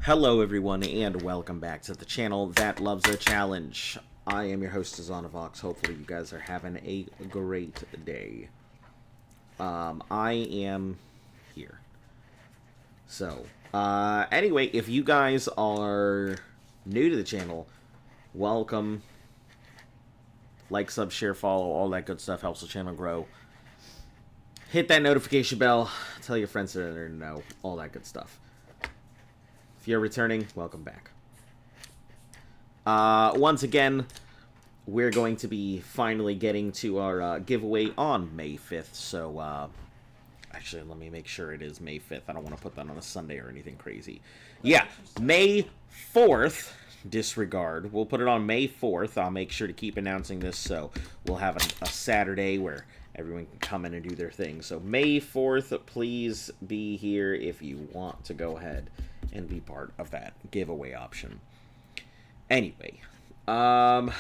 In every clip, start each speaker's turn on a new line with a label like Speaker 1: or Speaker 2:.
Speaker 1: Hello everyone, and welcome back to the channel that loves a challenge. I am your host, Nuzlocke. Hopefully you guys are having a great day. I am here. So, anyway, if you guys are new to the channel, welcome. Like, sub, share, follow, all that good stuff helps the channel grow. Hit that notification bell, tell your friends to know, all that good stuff. If you're returning, welcome back. Once again, we're going to be finally getting to our giveaway on May 5th. So, actually, let me make sure it is May 5th. I don't want to put that on a Sunday or anything crazy. Yeah, May 4th. Disregard. We'll put it on May 4th. I'll make sure to keep announcing this, so we'll have a Saturday where everyone can come in and do their thing. So May 4th, please be here if you want to go ahead and be part of that giveaway option. Anyway, I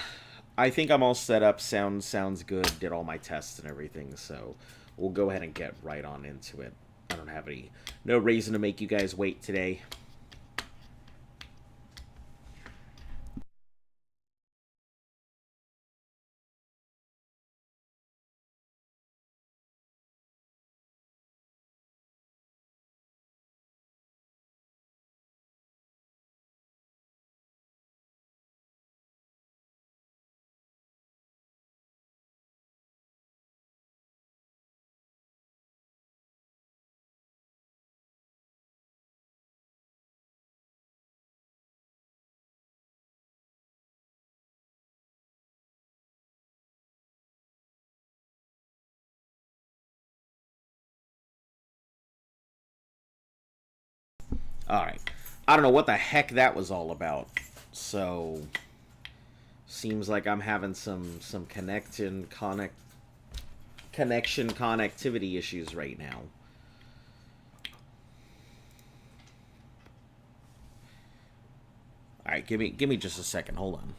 Speaker 1: think I'm all set up. Sounds good. Did all my tests and everything, so we'll go ahead and get right on into it. I don't have no reason to make you guys wait today. Alright. I don't know what the heck that was all about. So, seems like I'm having some connectivity issues right now. Alright, give me just a second. Hold on.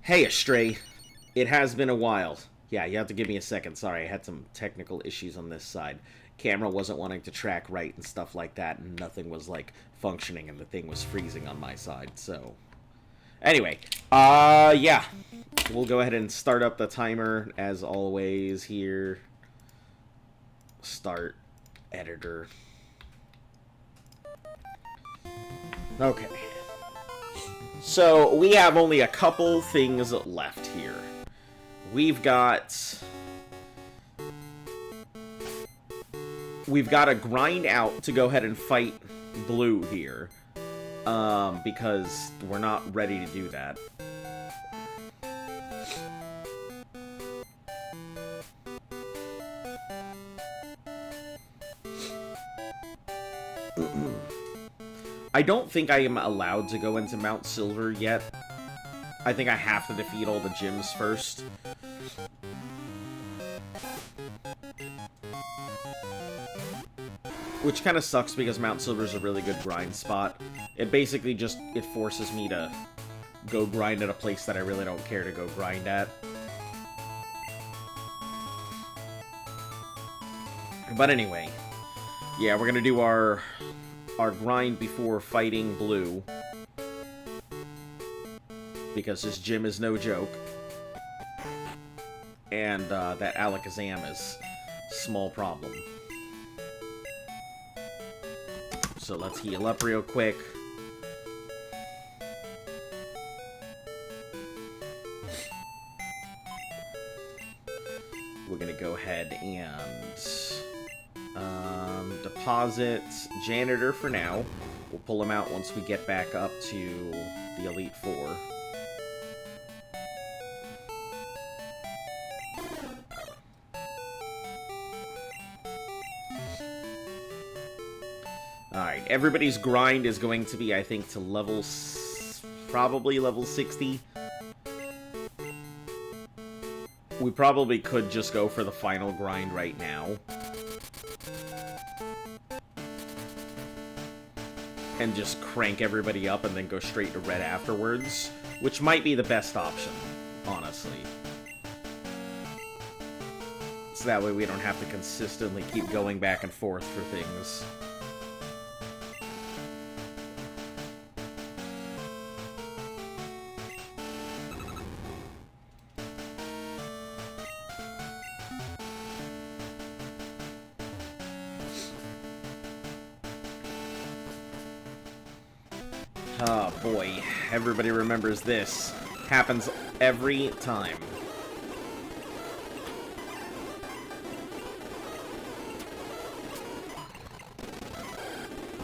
Speaker 1: Hey, Astray. It has been a while. Yeah, you have to give me a second. Sorry, I had some technical issues on this side. Camera wasn't wanting to track right and stuff like that, and nothing was, like, functioning, and the thing was freezing on my side, so... Anyway, yeah. We'll go ahead and start up the timer, as always, here. Start editor. Okay. So, we have only a couple things left here. We've got to grind out to go ahead and fight blue here. Because we're not ready to do that. I don't think I am allowed to go into Mount Silver yet. I think I have to defeat all the gyms first. Which kind of sucks because Mount Silver is a really good grind spot. It basically just, it forces me to go grind at a place that I really don't care to go grind at. But anyway, yeah, we're gonna do our grind before fighting blue, because this gym is no joke, and that Alakazam is small problem. So let's heal up real quick. We're gonna go ahead and deposit Janitor for now. We'll pull him out once we get back up to the Elite Four. Alright, everybody's grind is going to be, I think, to level... probably level 60. We probably could just go for the final grind right now. And just crank everybody up and then go straight to red afterwards. Which might be the best option, honestly. So that way we don't have to consistently keep going back and forth for things. Oh boy, everybody remembers this. Happens every time.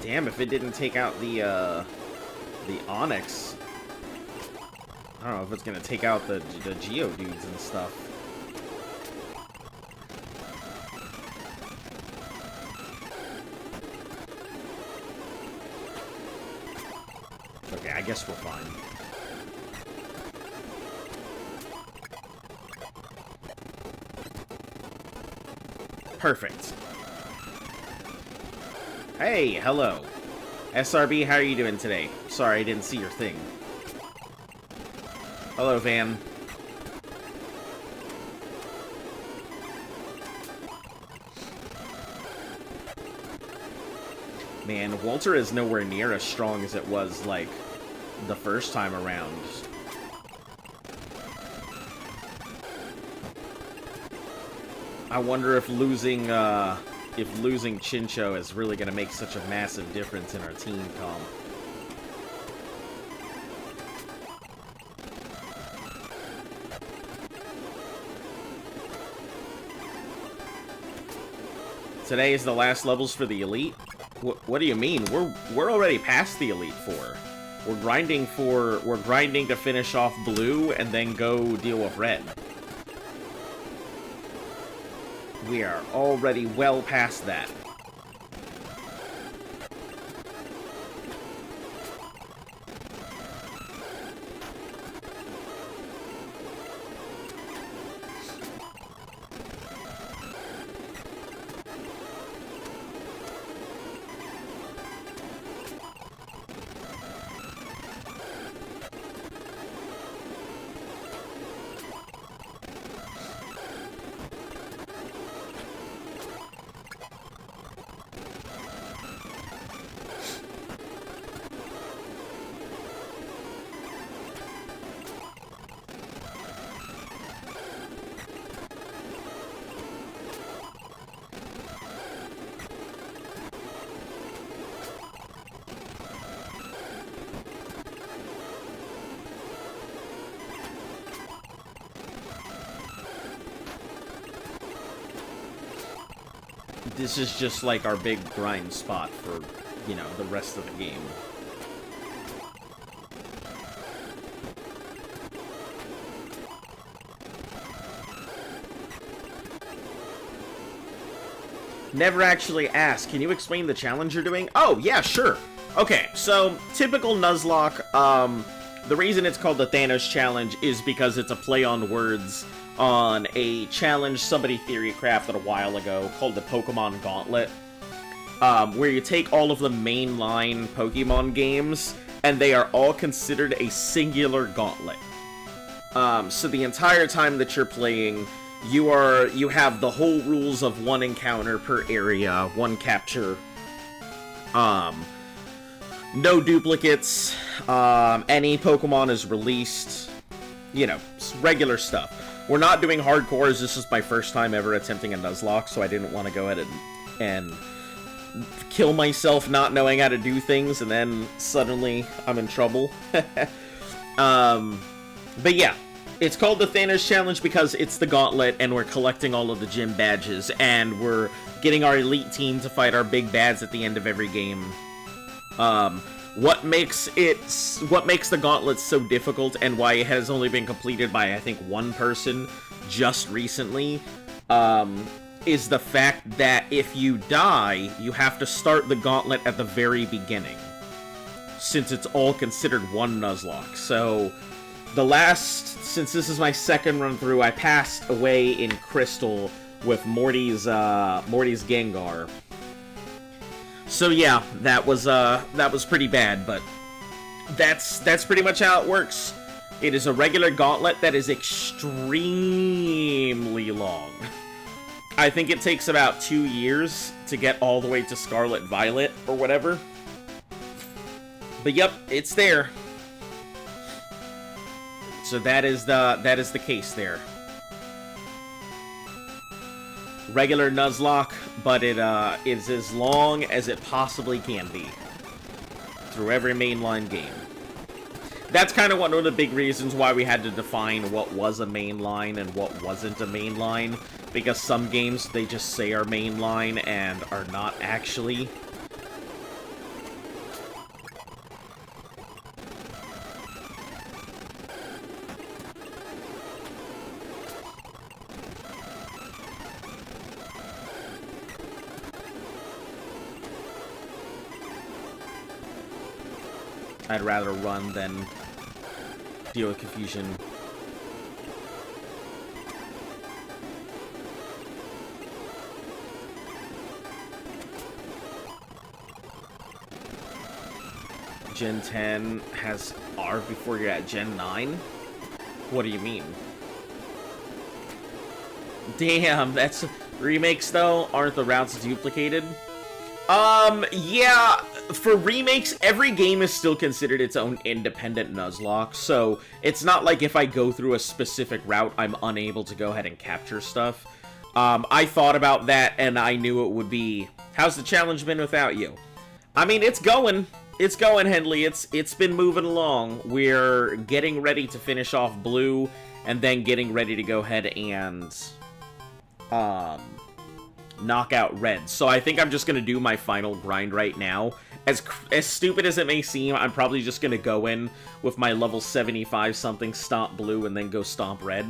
Speaker 1: Damn, if it didn't take out the Onyx. I don't know if it's gonna take out the Geodudes and stuff. Okay, I guess we're fine. Perfect. Hey, hello. SRB, how are you doing today? Sorry, I didn't see your thing. Hello, Van. Man, Walter is nowhere near as strong as it was, like, the first time around. I wonder if losing Chincho is really gonna make such a massive difference in our team comp. Today is the last levels for the Elite? What do you mean? We're already past the Elite Four. We're grinding to finish off Blue and then go deal with Red. We are already well past that. This is just like our big grind spot for, you know, the rest of the game. Never actually asked. Can you explain the challenge you're doing? Oh, yeah, sure. Okay, so, typical Nuzlocke, the reason it's called the Thanos challenge is because it's a play on words on a challenge somebody theory crafted a while ago called the Pokemon Gauntlet, where you take all of the mainline Pokemon games, and they are all considered a singular gauntlet. So the entire time that you're playing, you have the whole rules of one encounter per area, one capture, no duplicates, any Pokemon is released, you know, regular stuff. We're not doing hardcores. This is my first time ever attempting a Nuzlocke, so I didn't want to go ahead and kill myself not knowing how to do things, and then suddenly I'm in trouble. But yeah, it's called the Thanos Challenge because it's the Gauntlet, and we're collecting all of the gym badges, and we're getting our elite team to fight our big bads at the end of every game. What makes the Gauntlet so difficult and why it has only been completed by, I think, one person just recently, is the fact that if you die, you have to start the Gauntlet at the very beginning, since it's all considered one Nuzlocke. So, since this is my second run through, I passed away in Crystal with Morty's Gengar. So yeah, that was pretty bad, but that's pretty much how it works. It is a regular Gauntlet that is extremely long. I think it takes about 2 years to get all the way to Scarlet Violet or whatever. But yep, it's there. So that is the case there. Regular Nuzlocke, but it is as long as it possibly can be through every mainline game. That's kind of one of the big reasons why we had to define what was a mainline and what wasn't a mainline, because some games they just say are mainline and are not actually. I'd rather run than deal with confusion. Gen 10 has R before you're at Gen 9? What do you mean? Damn, that's... Remakes, though, aren't the routes duplicated? Yeah, for remakes, every game is still considered its own independent Nuzlocke, so it's not like if I go through a specific route, I'm unable to go ahead and capture stuff. I thought about that, and I knew it would be, how's the challenge been without you? I mean, it's going. It's going, Henley. It's been moving along. We're getting ready to finish off Blue, and then getting ready to go ahead and, knock out Red. So I think I'm just gonna do my final grind right now. As stupid as it may seem, I'm probably just gonna go in with my level 75 something, stomp Blue, and then go stomp Red.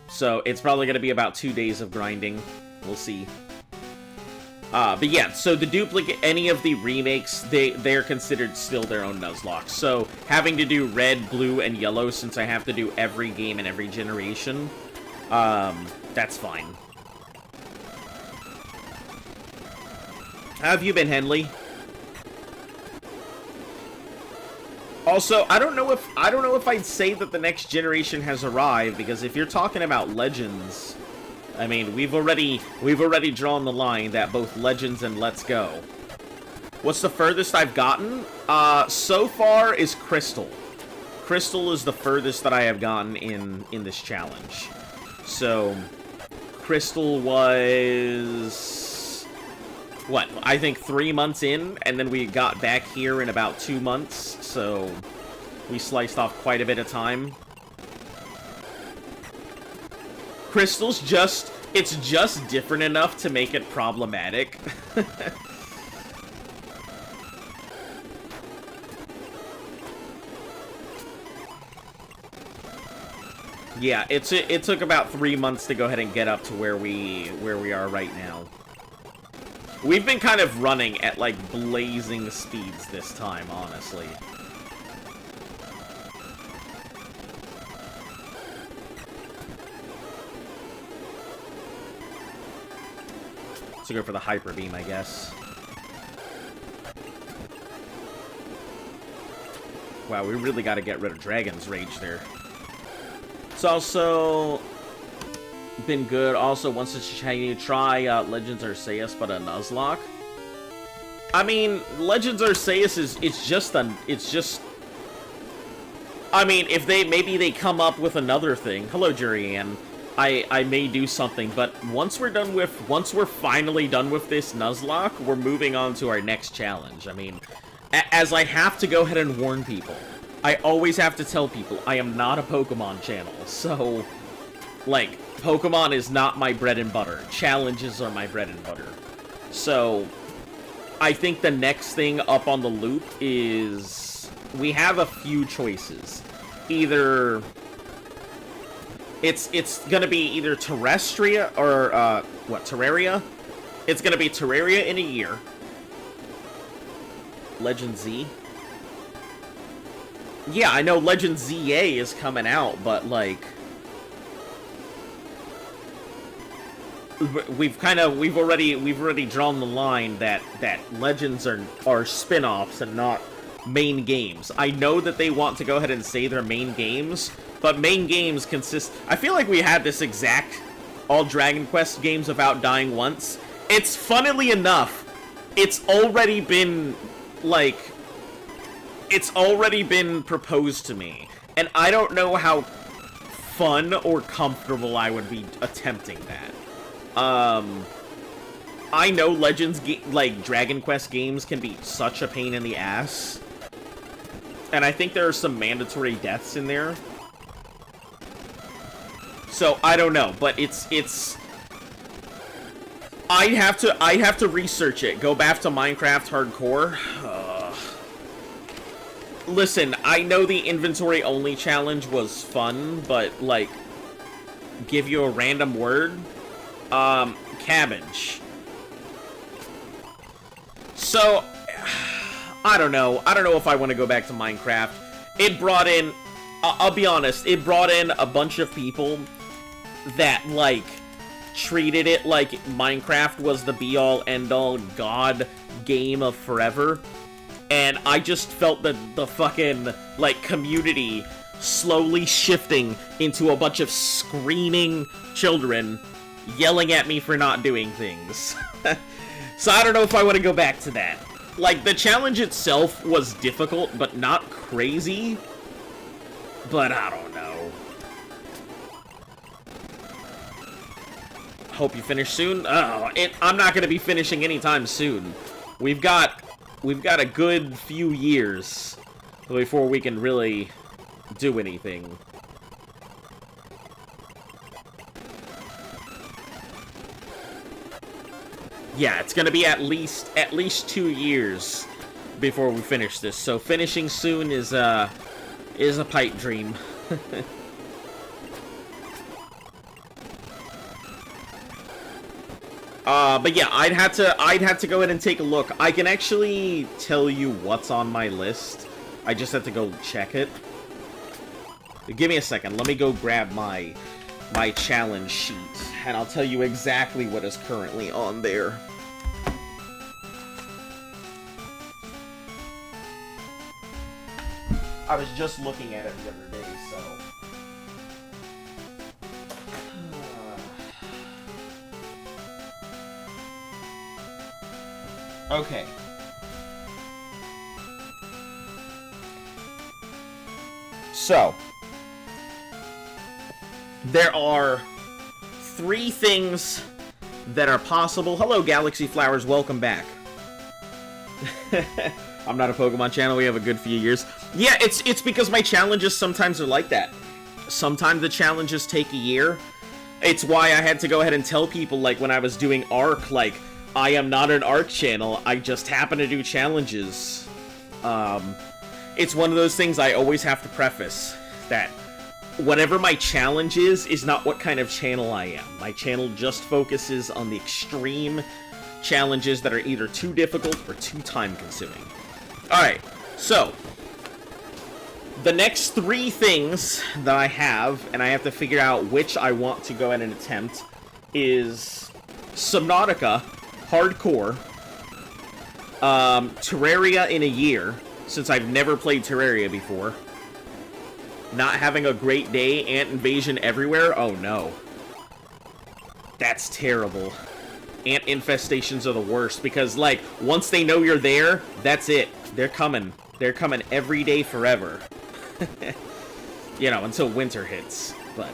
Speaker 1: So it's probably gonna be about 2 days of grinding. We'll see. But yeah, so the duplicate, any of the remakes, they're considered still their own Nuzlocke. So having to do Red, Blue, and Yellow, since I have to do every game in every generation, that's fine. How have you been, Henley? Also, I don't know if I'd say that the next generation has arrived, because if you're talking about Legends, I mean, we've already drawn the line that both Legends and Let's Go. What's the furthest I've gotten? So far is Crystal. Crystal is the furthest that I have gotten in this challenge. So, Crystal was, what, I think 3 months in, and then we got back here in about 2 months, so we sliced off quite a bit of time. Crystal's it's just different enough to make it problematic. Yeah, it took about 3 months to go ahead and get up to where we are right now. We've been kind of running at, like, blazing speeds this time, honestly. So go for the Hyper Beam, I guess. Wow, we really got to get rid of Dragon's Rage there. It's also been good. Also, once it's shiny, try Legends Arceus, but a Nuzlocke. I mean, Legends Arceus it's just. I mean, if maybe they come up with another thing. Hello, Jurianne. I may do something, but once we're finally done with this Nuzlocke, we're moving on to our next challenge. I mean, as I have to go ahead and warn people. I always have to tell people, I am not a Pokemon channel, so, like, Pokemon is not my bread and butter. Challenges are my bread and butter. So, I think the next thing up on the loop is, we have a few choices. Either It's gonna be either Terrestria or, what, Terraria? It's gonna be Terraria in a year. Legend Z? Yeah, I know Legend ZA is coming out, but, like... We've already drawn the line that Legends are spin-offs and not main games. I know that they want to go ahead and say they're main games, but main games consist... I feel like we had this exact all Dragon Quest games without dying once. It's, funnily enough, it's already been, like... It's already been proposed to me, and I don't know how fun or comfortable I would be attempting that. I know Legends, like, Dragon Quest games can be such a pain in the ass. And I think there are some mandatory deaths in there. So, I don't know, but it's... I'd have to research it. Go back to Minecraft Hardcore. Listen, I know the inventory only challenge was fun, but, like, give you a random word? Cabbage. So, I don't know. I don't know if I want to go back to Minecraft. It brought in, I'll be honest, it brought in a bunch of people that, like, treated it like Minecraft was the be-all, end-all, god game of forever. And I just felt that the fucking, like, community slowly shifting into a bunch of screaming children yelling at me for not doing things. So I don't know if I want to go back to that. Like, the challenge itself was difficult, but not crazy. But I don't know. Hope you finish soon. Oh, I'm not going to be finishing anytime soon. We've got a good few years before we can really do anything. Yeah, it's gonna be at least 2 years before we finish this. So finishing soon is a pipe dream. But yeah, I'd have to go ahead and take a look. I can actually tell you what's on my list. I just have to go check it. Give me a second. Let me go grab my challenge sheet, and I'll tell you exactly what is currently on there. I was just looking at it the other day, so... Okay. So, there are 3 things that are possible. Hello, Galaxy Flowers. Welcome back. I'm not a Pokemon channel. We have a good few years. Yeah, it's because my challenges sometimes are like that. Sometimes the challenges take a year. It's why I had to go ahead and tell people, like, when I was doing Arc, like, I am not an Arc channel. I just happen to do challenges. It's one of those things I always have to preface, that whatever my challenge is not what kind of channel I am. My channel just focuses on the extreme challenges that are either too difficult or too time-consuming. Alright, so, the next 3 things that I have, and I have to figure out which I want to go ahead and attempt, is Subnautica, Hardcore, Terraria in a year, since I've never played Terraria before, Not Having a Great Day, Ant Invasion Everywhere, oh no. That's terrible. Ant infestations are the worst, because, like, once they know you're there, that's it. They're coming. They're coming every day forever. You know, until winter hits, but...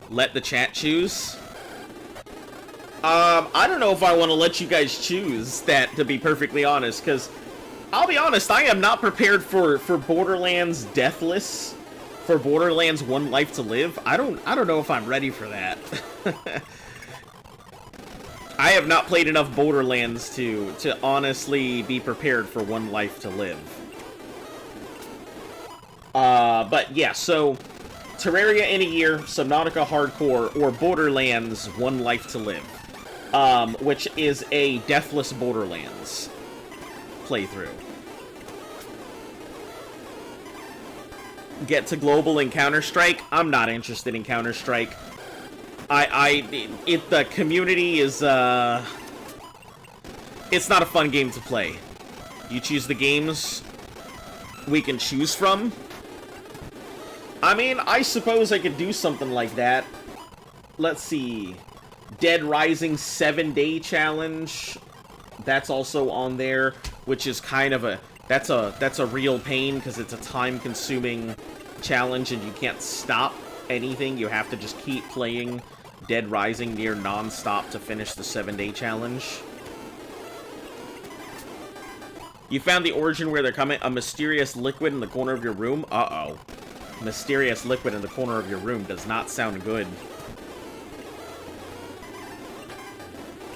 Speaker 1: Let the chat choose? I don't know if I want to let you guys choose that, to be perfectly honest, because... I'll be honest, I am not prepared for Borderlands Deathless, for Borderlands One Life to Live. I don't know if I'm ready for that. I have not played enough Borderlands to honestly be prepared for One Life to Live. But yeah, so Terraria in a year, Subnautica Hardcore, or Borderlands One Life to Live, which is a Deathless Borderlands playthrough. Get to global in Counter-Strike. I'm not interested in Counter-Strike. The community is, it's not a fun game to play. You choose the games we can choose from. I mean, I suppose I could do something like that. Let's see. Dead Rising 7-Day Challenge. That's also on there, which is kind of a... That's a real pain, because it's a time-consuming challenge, and you can't stop anything. You have to just keep playing Dead Rising near non-stop to finish the 7-day challenge. You found the origin where they're coming. A mysterious liquid in the corner of your room? Uh-oh. Mysterious liquid in the corner of your room does not sound good.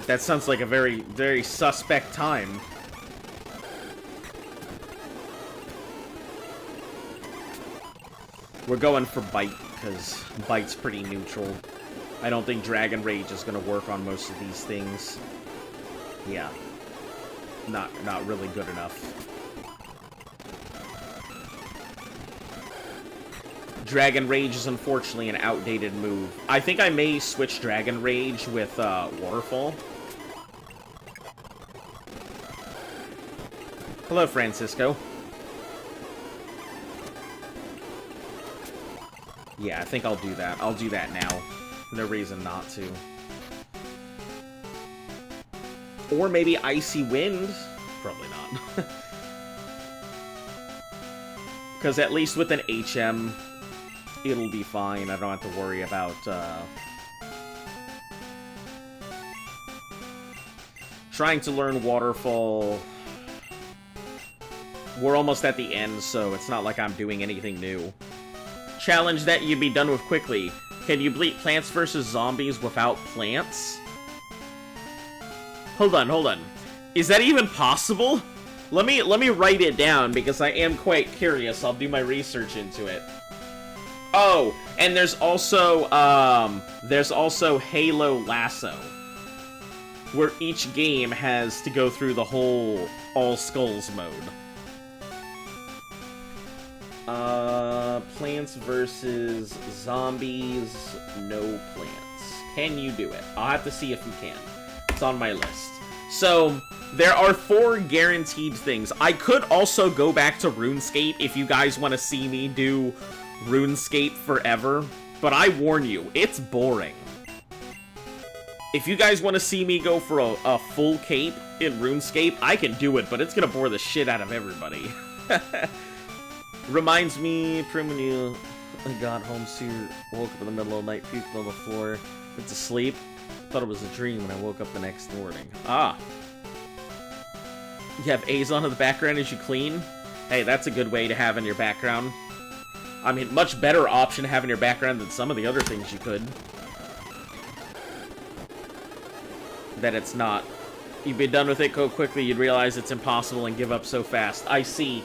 Speaker 1: That sounds like a very, very suspect time. We're going for Bite, because Bite's pretty neutral. I don't think Dragon Rage is going to work on most of these things. Yeah. Not really good enough. Dragon Rage is unfortunately an outdated move. I think I may switch Dragon Rage with Waterfall. Hello, Francisco. Yeah, I think I'll do that. I'll do that now. No reason not to. Or maybe Icy Wind? Probably not. Because at least with an HM, it'll be fine. I don't have to worry about, trying to learn Waterfall. We're almost at the end, so it's not like I'm doing anything new. Challenge that you'd be done with quickly. Can you beat Plants vs. Zombies without plants? Hold on. Is that even possible? Let me write it down, because I am quite curious. I'll do my research into it. Oh, and there's also Halo Lasso, where each game has to go through the whole All Skulls mode. Plants versus Zombies, no plants. Can you do it? I'll have to see if you can. It's on my list. So, there are 4 guaranteed things. I could also go back to RuneScape if you guys want to see me do RuneScape forever, but I warn you, it's boring. If you guys want to see me go for a full cape in RuneScape, I can do it, but it's gonna bore the shit out of everybody. Reminds me, when you got home soon, woke up in the middle of the night, puked on the floor, went to sleep. Thought it was a dream when I woke up the next morning. Ah. You have A's on in the background as you clean? Hey, that's a good way to have in your background. I mean, much better option to have in your background than some of the other things you could. That it's not. You'd be done with it, go quickly, you'd realize it's impossible and give up so fast. I see,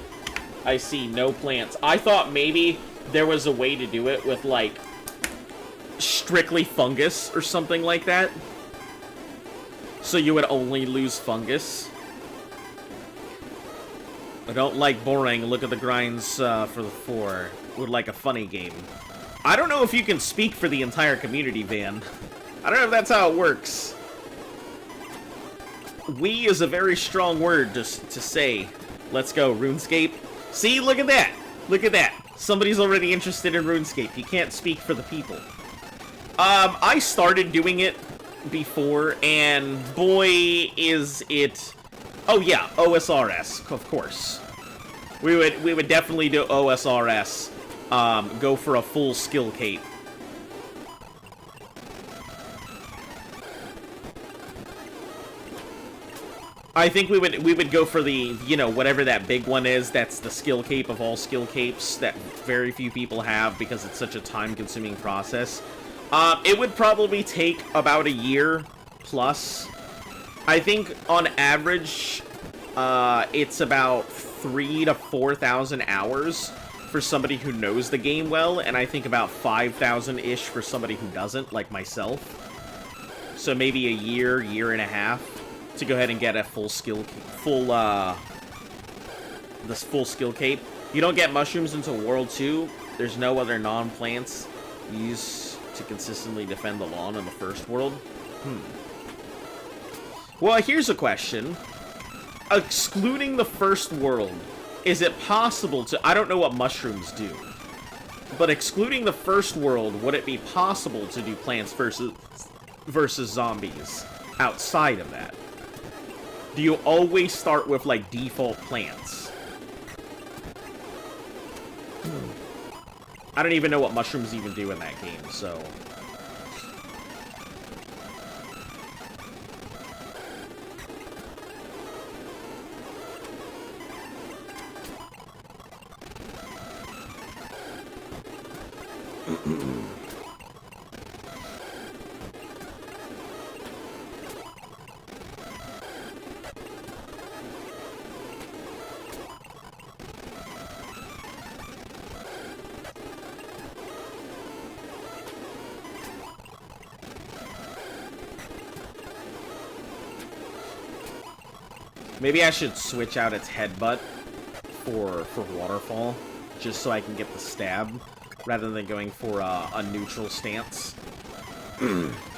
Speaker 1: no plants. I thought maybe there was a way to do it with, like, strictly fungus or something like that. So you would only lose fungus. I don't like boring. Look at the grinds for the 4. Would like a funny game. I don't know if you can speak for the entire community, Van. I don't know if that's how it works. We is a very strong word to say. Let's go, RuneScape. See, look at that. Look at that. Somebody's already interested in RuneScape. You can't speak for the people. I started doing it before, and boy, is it... Oh yeah, OSRS, of course. We would definitely do OSRS. Go for a full skill cape. I think we would go for the, you know, whatever that big one is. That's the skill cape of all skill capes that very few people have because it's such a time-consuming process. It would probably take about a year plus I think on average, it's about 3,000 to 4,000 hours for somebody who knows the game well, and I think about 5,000-ish for somebody who doesn't, like myself. So maybe a year, year and a half to go ahead and get a full skill cape. You don't get mushrooms until World 2. There's no other non-plants used to consistently defend the lawn in the first world. Well, here's a question. Excluding the first world, is it possible to... I don't know what mushrooms do. But excluding the first world, would it be possible to do plants versus zombies outside of that? Do you always start with, like, default plants? I don't even know what mushrooms even do in that game, so... Maybe I should switch out its headbutt for waterfall, just so I can get the stab, rather than going for a neutral stance.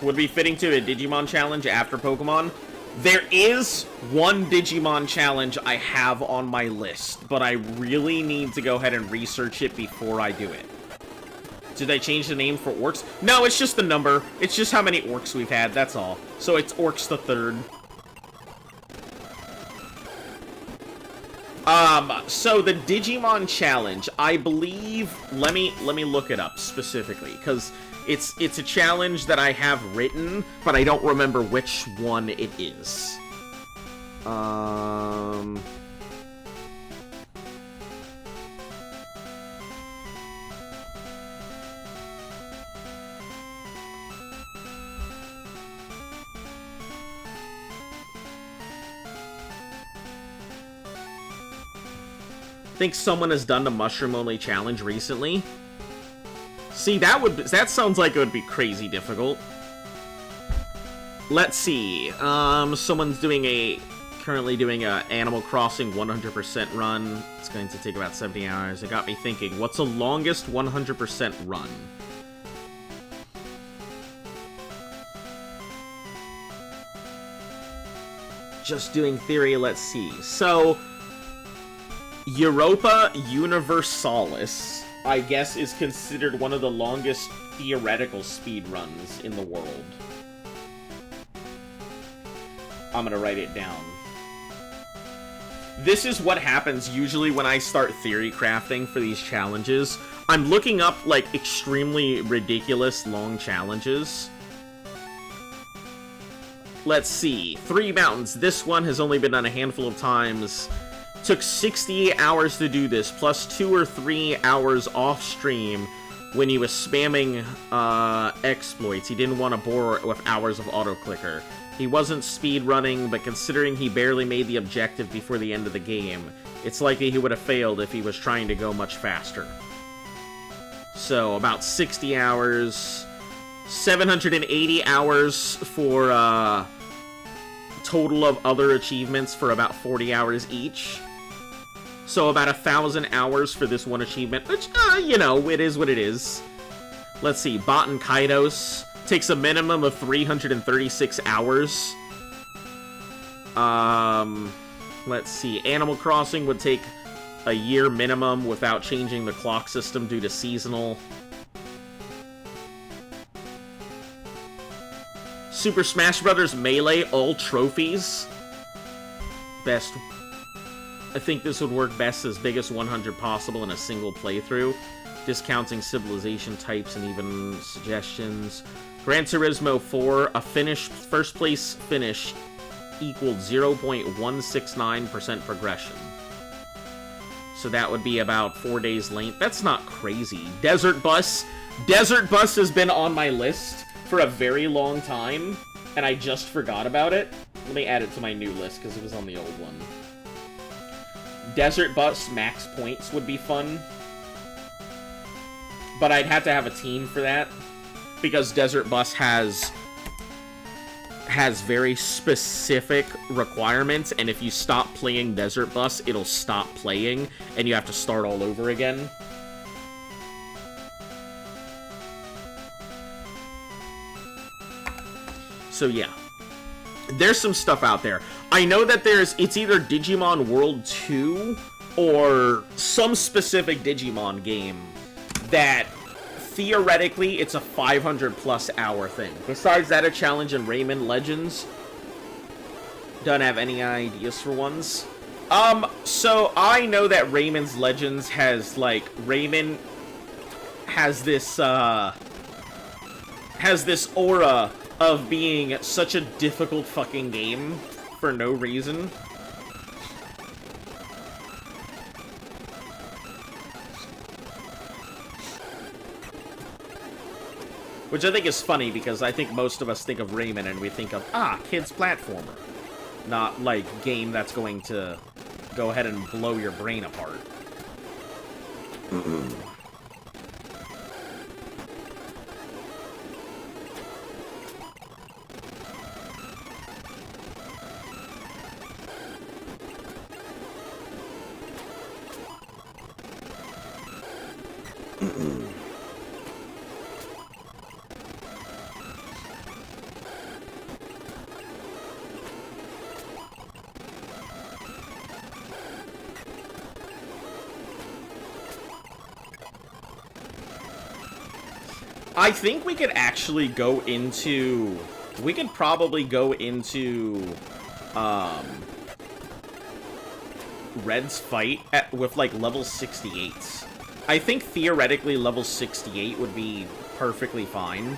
Speaker 1: Would be fitting to a Digimon challenge after Pokemon. There is one Digimon challenge I have on my list, but I really need to go ahead and research it before I do it. Did I change the name for Orcs? No, it's just the number. It's just how many Orcs we've had, that's all. So it's Orcs the Third. So the Digimon challenge, I believe, let me look it up specifically, because it's a challenge that I have written, but I don't remember which one it is. Think someone has done the mushroom-only challenge recently. See, that sounds like it would be crazy difficult. Let's see. Someone's currently doing a Animal Crossing 100% run. It's going to take about 70 hours. It got me thinking, what's the longest 100% run? Just doing theory, let's see. So... Europa Universalis, I guess, is considered one of the longest theoretical speedruns in the world. I'm gonna write it down. This is what happens usually when I start theory crafting for these challenges. I'm looking up, like, extremely ridiculous long challenges. Let's see. 3 mountains. This one has only been done a handful of times. Took 68 hours to do this, plus 2 or 3 hours off-stream when he was spamming exploits. He didn't want to bore with hours of auto-clicker. He wasn't speedrunning, but considering he barely made the objective before the end of the game, it's likely he would have failed if he was trying to go much faster. So, about 60 hours, 780 hours for total of other achievements for about 40 hours each. So about 1,000 hours for this one achievement, which, you know, it is what it is. Let's see, Baten Kaidos takes a minimum of 336 hours. Let's see, Animal Crossing would take a year minimum without changing the clock system due to seasonal. Super Smash Bros. Melee, all trophies. Best. I think this would work best as big as 100 possible in a single playthrough, discounting civilization types and even suggestions. Gran Turismo 4, a first place finish equaled 0.169% progression. So that would be about 4 days length. That's not crazy. Desert Bus has been on my list for a very long time, and I just forgot about it. Let me add it to my new list, because it was on the old one. Desert Bus max points would be fun. But I'd have to have a team for that. Because Desert Bus has very specific requirements, and if you stop playing Desert Bus, it'll stop playing, and you have to start all over again. So yeah, there's some stuff out there. I know that it's either Digimon World 2 or some specific Digimon game that theoretically it's a 500+ hour thing. Besides that, a challenge in Rayman Legends. Don't have any ideas for ones. So I know that Rayman's Legends has, like, Rayman has this aura of being such a difficult fucking game for no reason. Which I think is funny, because I think most of us think of Rayman and we think of, kids platformer. Not, like, game that's going to go ahead and blow your brain apart. I think we could actually go into... We could probably go into... Red's fight with, like, level 68s. I think, theoretically, level 68 would be perfectly fine.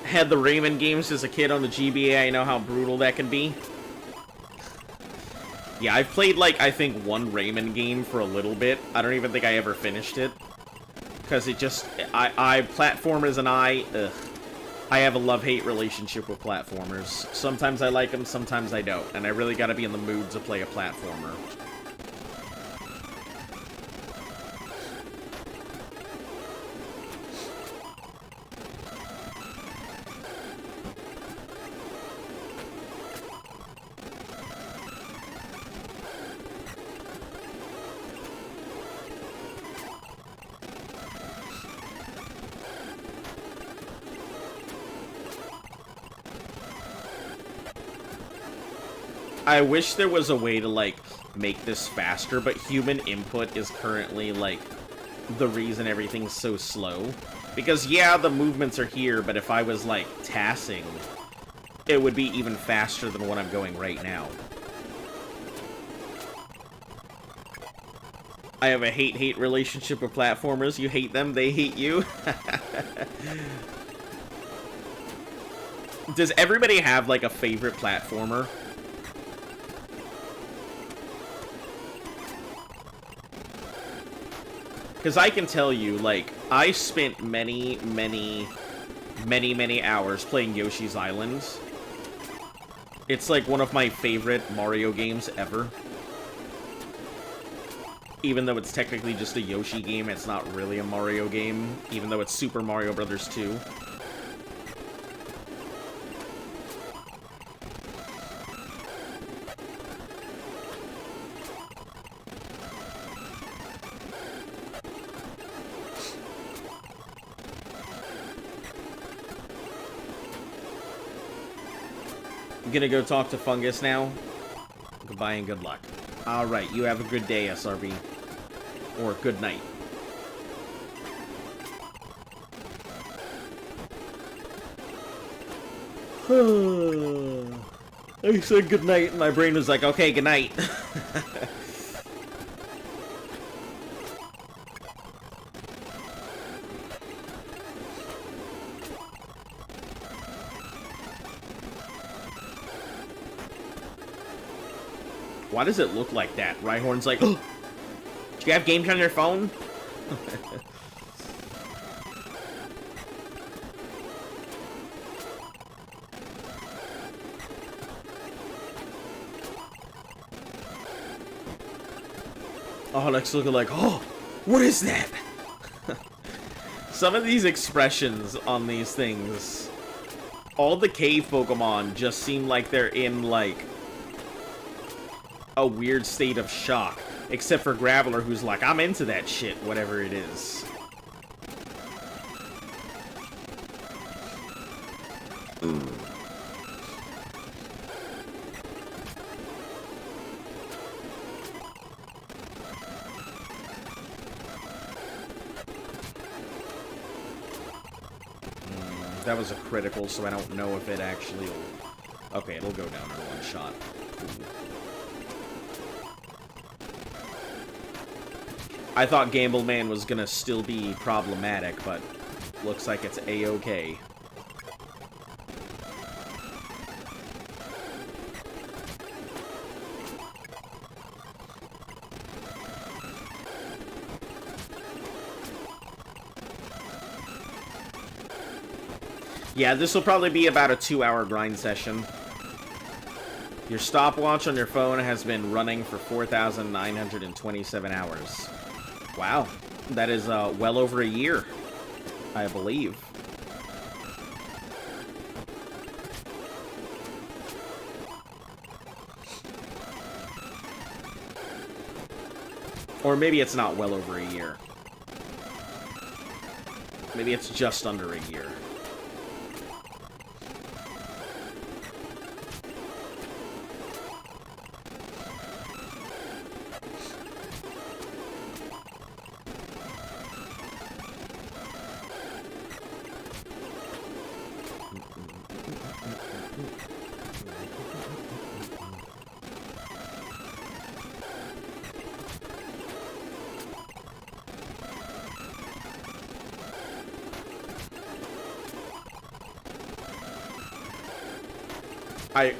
Speaker 1: Had the Rayman games as a kid on the GBA, I know how brutal that can be. Yeah, I've played, like, I think one Rayman game for a little bit. I don't even think I ever finished it. Because it just, platformers and I have a love-hate relationship with platformers. Sometimes I like them, sometimes I don't. And I really gotta be in the mood to play a platformer. I wish there was a way to, like, make this faster, but human input is currently, like, the reason everything's so slow. Because, yeah, the movements are here, but if I was, like, tassing, it would be even faster than what I'm going right now. I have a hate-hate relationship with platformers. You hate them, they hate you. Does everybody have, like, a favorite platformer? Because I can tell you, like, I spent many hours playing Yoshi's Island. It's, like, one of my favorite Mario games ever. Even though it's technically just a Yoshi game, it's not really a Mario game. Even though it's Super Mario Bros. 2. Gonna go talk to Fungus now. Goodbye and good luck. Alright, you have a good day, SRB. Or good night. I said good night, and my brain was like, okay, good night. Why does it look like that? Rhyhorn's like, oh, do you have games on your phone? Onyx looking like, oh, what is that? Some of these expressions on these things, all the cave Pokemon just seem like they're in, like, a weird state of shock. Except for Graveler, who's like, I'm into that shit, whatever it is. That was a critical, so I don't know if it actually will... Okay, it'll go down in one shot. I thought Gamble Man was gonna still be problematic, but looks like it's A-okay. Yeah, this will probably be about a 2-hour grind session. Your stopwatch on your phone has been running for 4,927 hours. Wow, that is well over a year, I believe. Or maybe it's not well over a year. Maybe it's just under a year.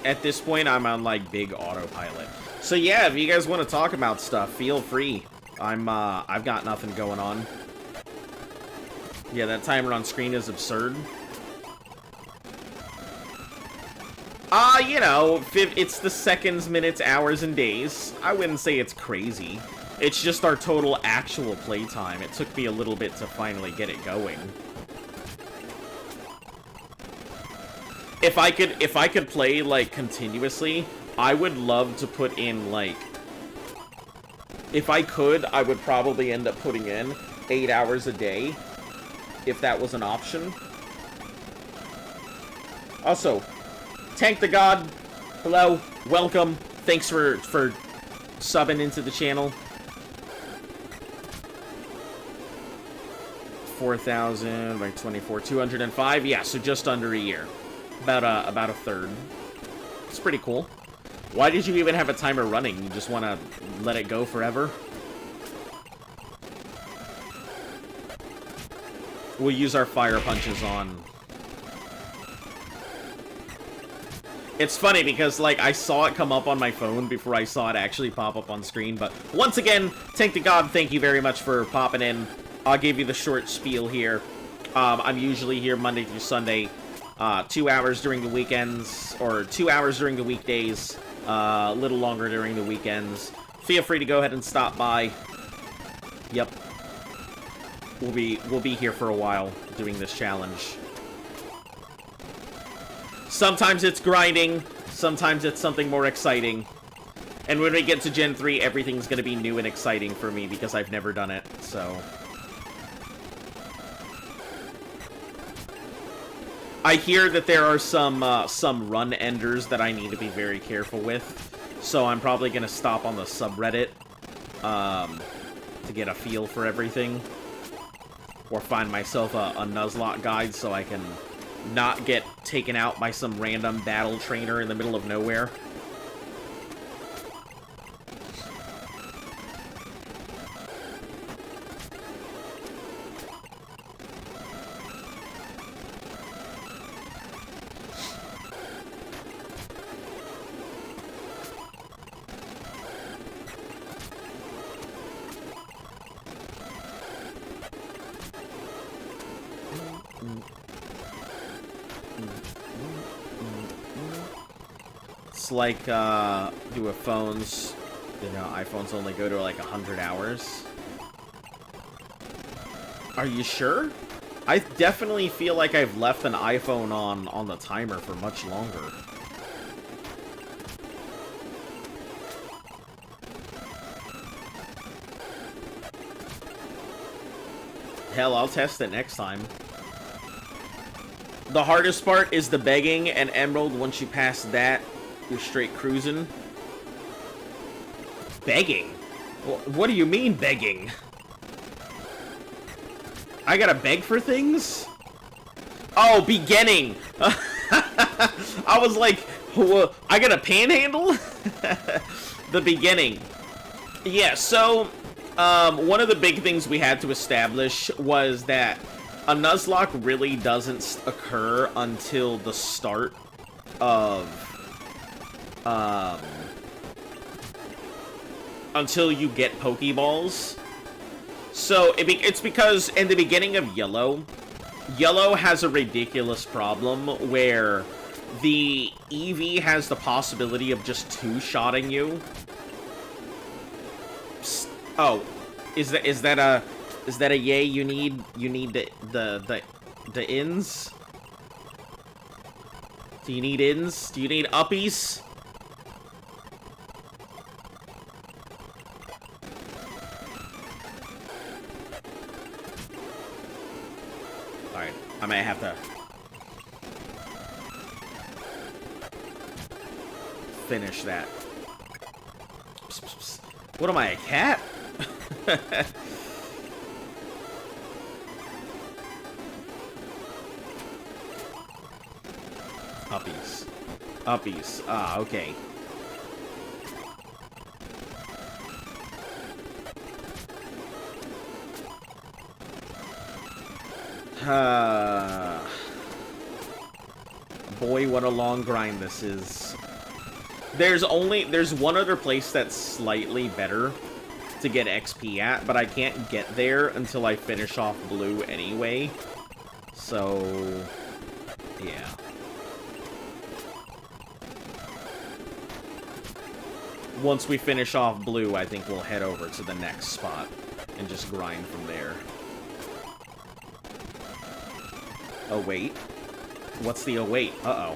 Speaker 1: At this point, I'm on, like, big autopilot. So, yeah, if you guys want to talk about stuff, feel free. I've got nothing going on. Yeah, that timer on screen is absurd. You know, it's the seconds, minutes, hours, and days. I wouldn't say it's crazy. It's just our total actual playtime. It took me a little bit to finally get it going. If I could play, like, continuously, I would love to put in, like... If I could, I would probably end up putting in 8 hours a day, if that was an option. Also, Tank the God, hello, welcome, thanks for subbing into the channel. 4,000 by 24, 205, yeah, so just under a year. About a third. It's pretty cool. Why did you even have a timer running? You just want to let it go forever? We'll use our fire punches on... It's funny because, like, I saw it come up on my phone before I saw it actually pop up on screen, but once again, Tank the God, thank you very much for popping in. I'll give you the short spiel here. I'm usually here Monday through Sunday. 2 hours during the weekends, or 2 hours during the weekdays, a little longer during the weekends. Feel free to go ahead and stop by. Yep. We'll be here for a while doing this challenge. Sometimes it's grinding, sometimes it's something more exciting. And when we get to Gen 3, everything's gonna be new and exciting for me because I've never done it, so... I hear that there are some run enders that I need to be very careful with, so I'm probably gonna stop on the subreddit to get a feel for everything, or find myself a Nuzlocke guide so I can not get taken out by some random battle trainer in the middle of nowhere. It's like, do a phones. You know, iPhones only go to like 100 hours. Are you sure? I definitely feel like I've left an iPhone on the timer for much longer. Hell, I'll test it next time. The hardest part is the begging and Emerald. Once you pass that, you're straight cruising. Begging? What do you mean, begging? I gotta beg for things? Oh, beginning! I was like, I gotta panhandle? The beginning. Yeah, so, one of the big things we had to establish was that a Nuzlocke really doesn't occur until the start of, until you get Pokeballs. So, it's because in the beginning of Yellow has a ridiculous problem where the Eevee has the possibility of just two-shotting you. Oh, is that a yay? You need the ins? Do you need ins? Do you need uppies? Alright, I might have to finish that. Psst, psst, psst. What am I, a cat? Uppies. Uppies. Ah, okay. Boy, what a long grind this is. There's one other place that's slightly better to get XP at, but I can't get there until I finish off Blue anyway. So, yeah. Once we finish off Blue, I think we'll head over to the next spot and just grind from there. Oh, wait. What's the oh, wait? Uh-oh.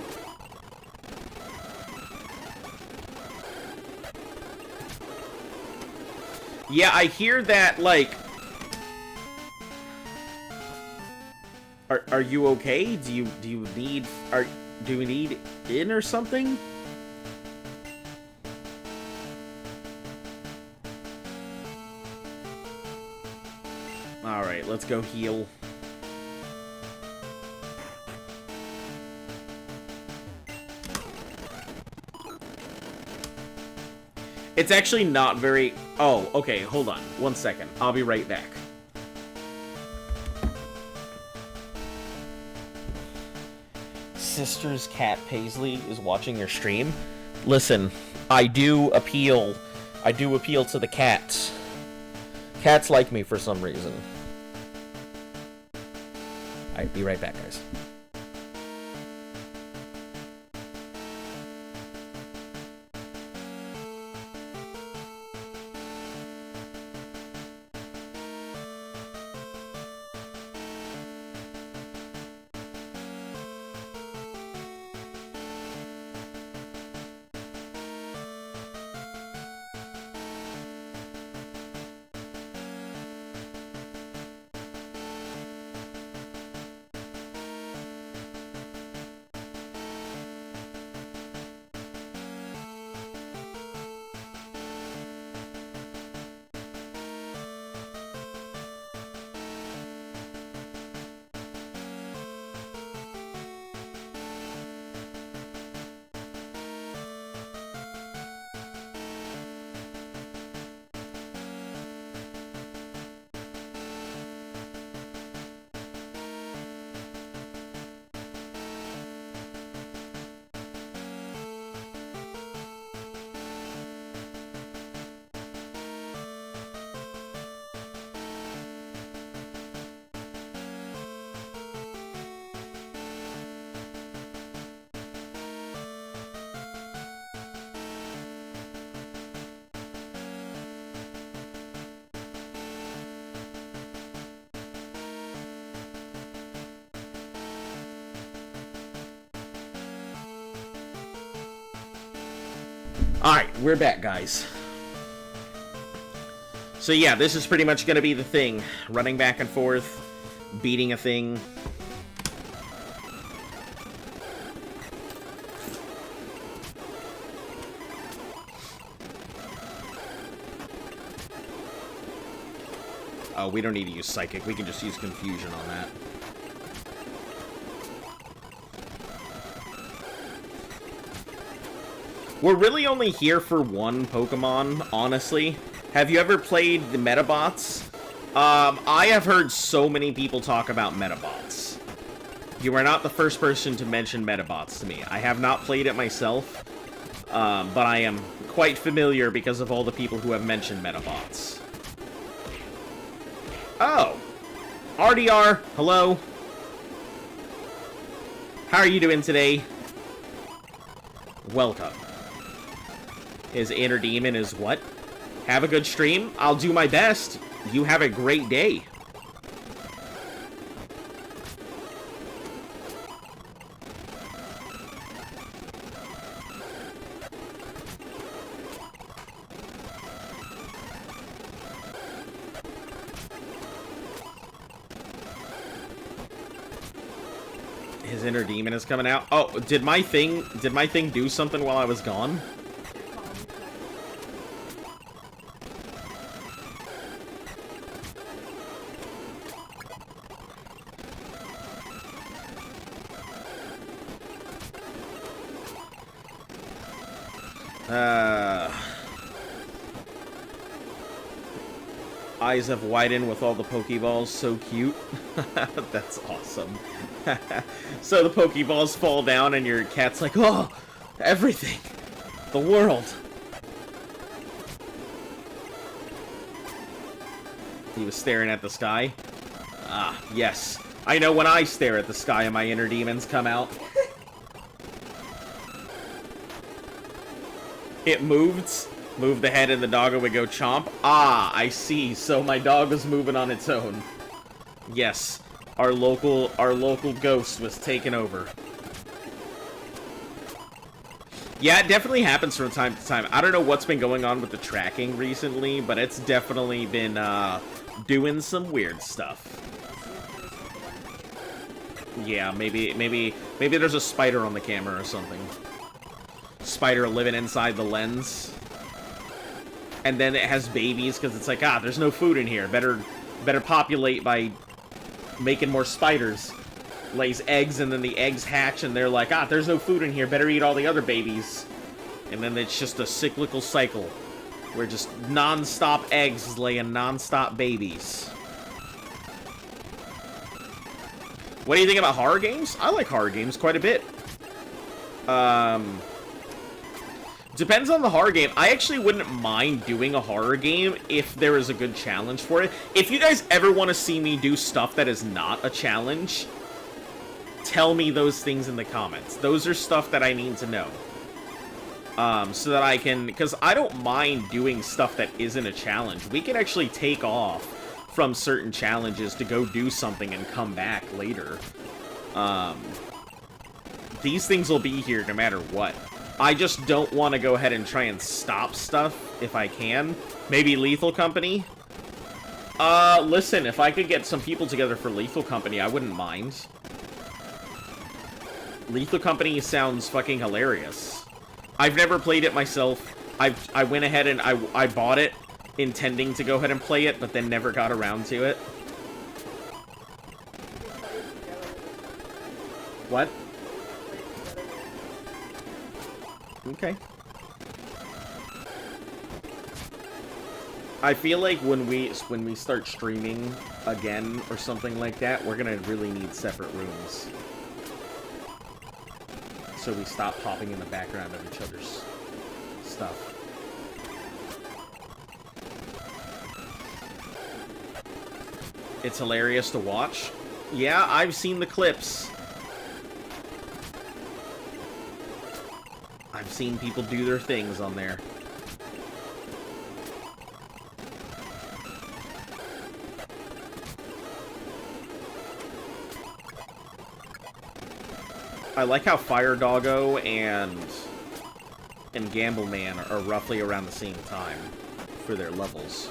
Speaker 1: Yeah, I hear that, like... Are you okay? Do you need... do we need in or something? Alright, let's go heal. It's actually not very... Oh, okay, hold on. 1 second. I'll be right back. Sister's cat Paisley is watching your stream. Listen, I do appeal to the cats. Cats like me for some reason. Alright, be right back, guys. Alright, we're back, guys. So yeah, this is pretty much gonna be the thing. Running back and forth, beating a thing. Oh, we don't need to use Psychic. We can just use Confusion on that. We're really only here for one Pokemon, honestly. Have you ever played the Metabots? I have heard so many people talk about Metabots. You are not the first person to mention Metabots to me. I have not played it myself, but I am quite familiar because of all the people who have mentioned Metabots. Oh! RDR, hello. How are you doing today? Welcome. His inner demon is what? Have a good stream? I'll do my best. You have a great day. His inner demon is coming out. Oh, did my thing do something while I was gone? Eyes have widened with all the Pokeballs. So cute. That's awesome. So the Pokeballs fall down and your cat's like, oh, everything. The world. He was staring at the sky. Ah, yes. I know when I stare at the sky and my inner demons come out. It moves. Move the head and the doggo would go chomp. Ah, I see. So my dog was moving on its own. Yes. Our local ghost was taken over. Yeah, it definitely happens from time to time. I don't know what's been going on with the tracking recently, but it's definitely been doing some weird stuff. Yeah, maybe there's a spider on the camera or something. Spider living inside the lens. And then it has babies because it's like, ah, there's no food in here. Better populate by making more spiders. Lays eggs and then the eggs hatch and they're like, ah, there's no food in here. Better eat all the other babies. And then it's just a cyclical cycle where just non-stop eggs laying non-stop babies. What do you think about horror games? I like horror games quite a bit. Depends on the horror game. I actually wouldn't mind doing a horror game if there is a good challenge for it. If you guys ever want to see me do stuff that is not a challenge, tell me those things in the comments. Those are stuff that I need to know. So that I can... Because I don't mind doing stuff that isn't a challenge. We can actually take off from certain challenges to go do something and come back later. These things will be here no matter what. I just don't want to go ahead and try and stop stuff, if I can. Maybe Lethal Company? Listen, if I could get some people together for Lethal Company, I wouldn't mind. Lethal Company sounds fucking hilarious. I've never played it myself. I went ahead and I bought it, intending to go ahead and play it, but then never got around to it. What? Okay. I feel like when we start streaming again or something like that, we're gonna really need separate rooms. So we stop hopping in the background of each other's stuff. It's hilarious to watch. Yeah, I've seen the clips. I've seen people do their things on there. I like how Fire Doggo and and Gambleman are roughly around the same time for their levels.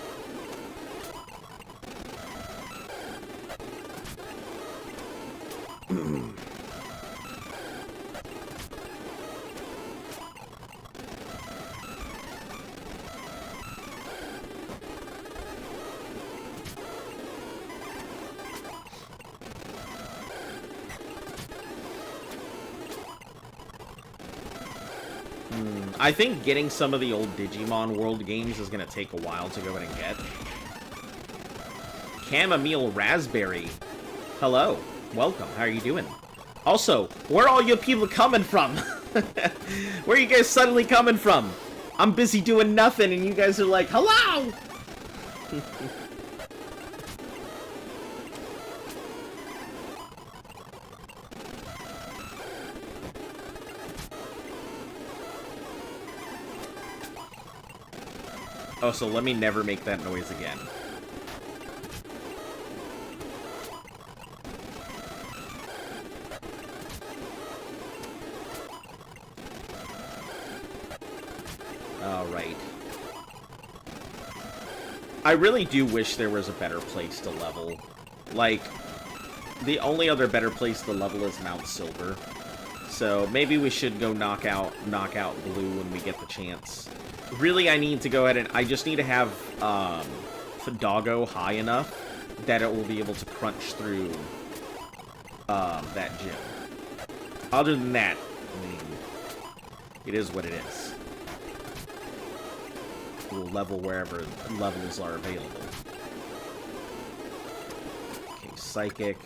Speaker 1: I think getting some of the old Digimon World games is going to take a while to go in and get. Chamomile Raspberry. Hello. Welcome. How are you doing? Also, where are all you people coming from? Where are you guys suddenly coming from? I'm busy doing nothing and you guys are like, hello! Oh, so let me never make that noise again. Alright. I really do wish there was a better place to level. Like, the only other better place to level is Mount Silver. So maybe we should go knock out Blue when we get the chance. Really, I need to go ahead and... I just need to have Doggo high enough that it will be able to crunch through that gym. Other than that, I mean, it is what it is. We'll level wherever levels are available. Okay, Psychic.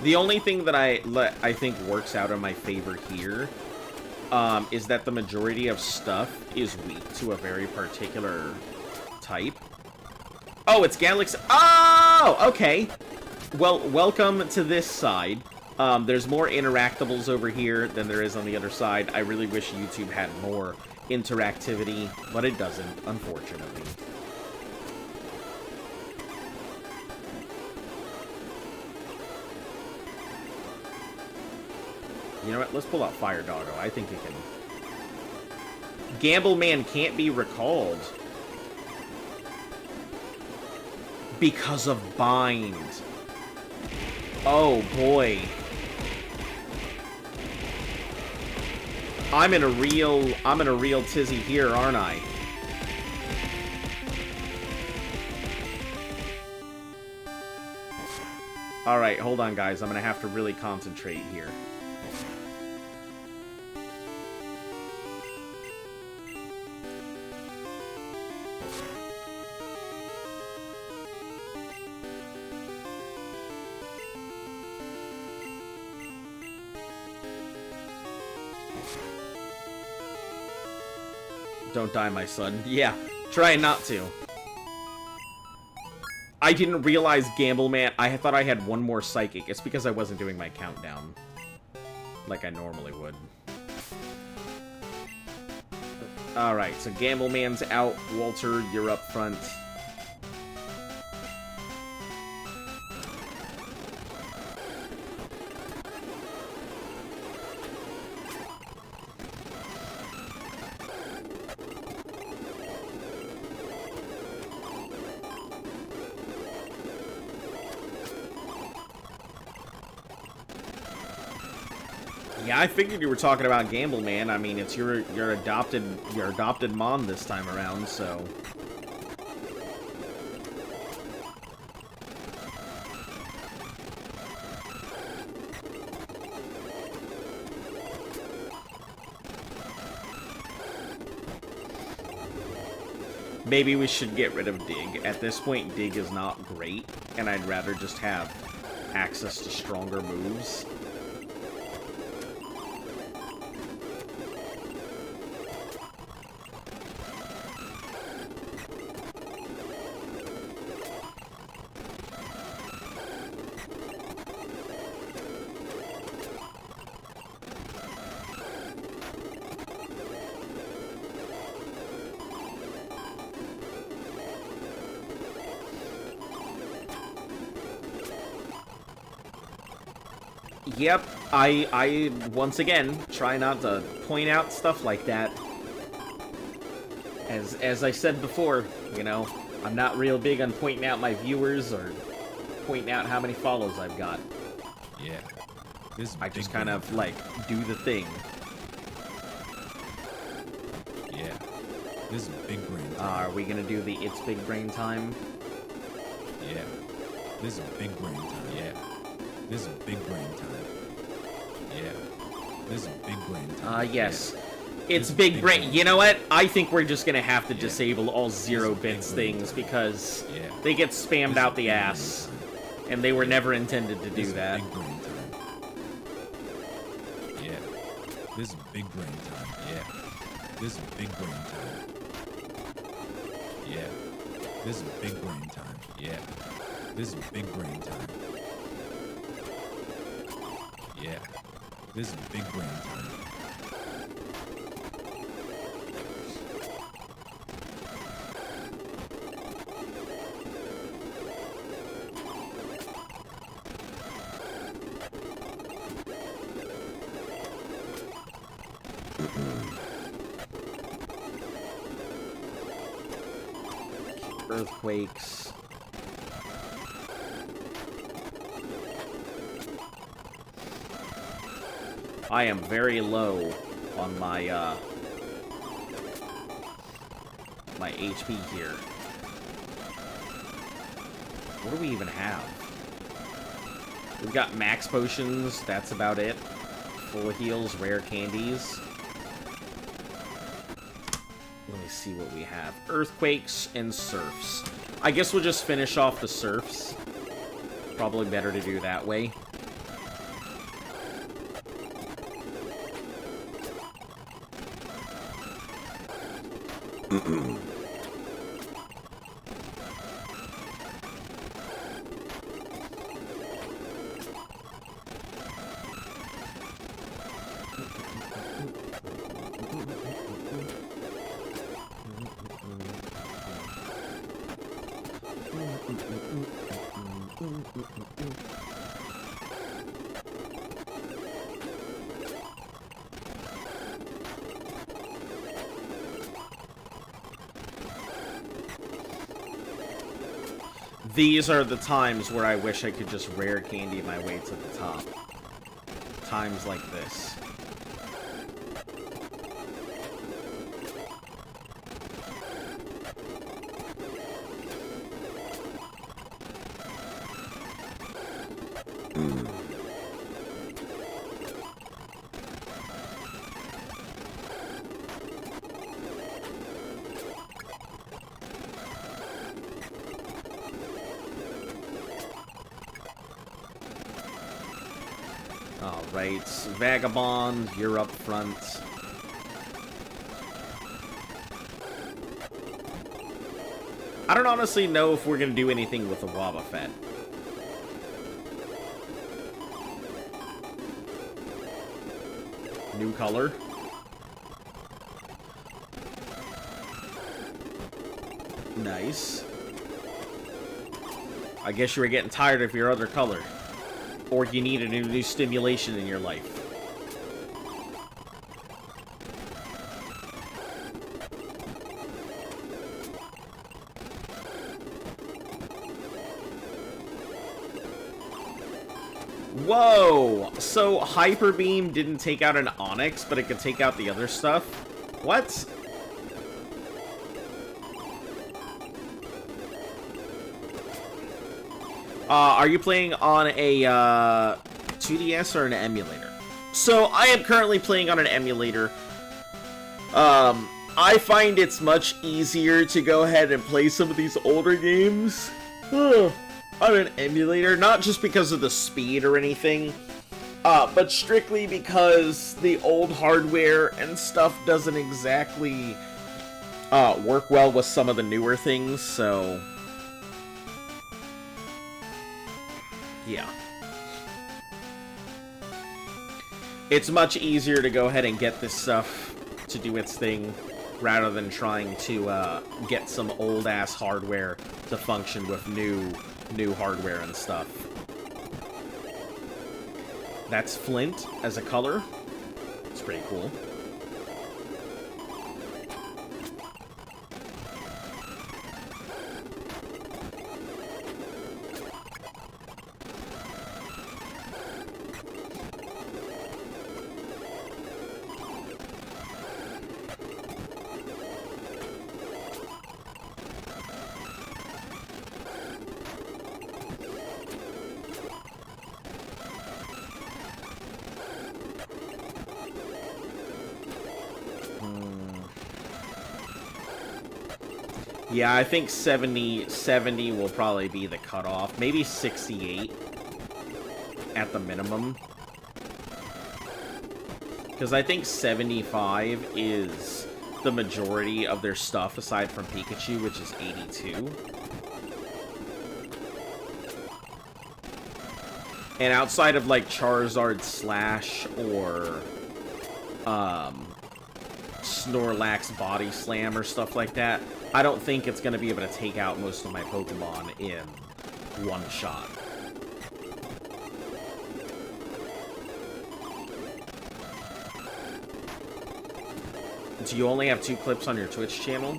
Speaker 1: The only thing that I think works out in my favor here is that the majority of stuff is weak to a very particular type. Oh, it's Galaxy. Oh, okay. Well, welcome to this side. There's more interactables over here than there is on the other side. I really wish YouTube had more interactivity, but it doesn't, unfortunately. You know what? Let's pull out Fire Doggo. I think it can. Gambleman can't be recalled because of bind. Oh boy. I'm in a real tizzy here, aren't I? All right, hold on, guys. I'm gonna have to really concentrate here. Don't die, my son. Yeah, try not to. I didn't realize Gambleman. I thought I had one more Psychic. It's because I wasn't doing my countdown like I normally would. Alright, so Gambleman's out. Walter, you're up front. Yeah, I figured you were talking about Gambleman. I mean, it's your adopted mom this time around, so. Maybe we should get rid of Dig. At this point, Dig is not great, and I'd rather just have access to stronger moves. Yep, I once again try not to point out stuff like that. As I said before, you know, I'm not real big on pointing out my viewers or pointing out how many follows I've got.
Speaker 2: Yeah.
Speaker 1: I just kind of, like, do the thing.
Speaker 2: Yeah. This is big brain time.
Speaker 1: Are we gonna do the It's Big Brain Time?
Speaker 2: Yeah. This is big brain time. Yeah. This is big brain time. Yeah. This is big brain time.
Speaker 1: Yes.
Speaker 2: Yeah.
Speaker 1: It's big brain. You know what? I think we're just gonna have to disable all 0 bits things because they get spammed out the ass. And they were never intended to do that.
Speaker 2: Big brain time. Yeah. This is big brain time. Yeah. This is big brain time. Yeah. This is big brain time. Yeah. This is big brain time. Yeah. This is big brain time.
Speaker 1: Earthquakes. I am very low on my, my HP here. What do we even have? We've got max potions, that's about it. Full heals, rare candies. Let me see what we have. Earthquakes and surfs. I guess we'll just finish off the surfs. Probably better to do that way. These are the times where I wish I could just rare candy my way to the top. Times like this. Alright, Vagabond, you're up front. I don't honestly know if we're gonna do anything with the Wobbuffet. New color. Nice. I guess you were getting tired of your other color. Or you need a new stimulation in your life. Whoa! So Hyper Beam didn't take out an Onyx, but it could take out the other stuff? What? Are you playing on a 2DS or an emulator? So I am currently playing on an emulator. I find it's much easier to go ahead and play some of these older games on an emulator, not just because of the speed or anything, but strictly because the old hardware and stuff doesn't exactly work well with some of the newer things, so yeah. It's much easier to go ahead and get this stuff to do its thing rather than trying to get some old-ass hardware to function with new hardware and stuff. That's flint as a color. It's pretty cool. Yeah, I think 70 will probably be the cutoff. Maybe 68 at the minimum. Because I think 75 is the majority of their stuff, aside from Pikachu, which is 82. And outside of, like, Charizard Slash or Snorlax Body Slam or stuff like that, I don't think it's going to be able to take out most of my Pokemon in one shot. Do you only have 2 clips on your Twitch channel?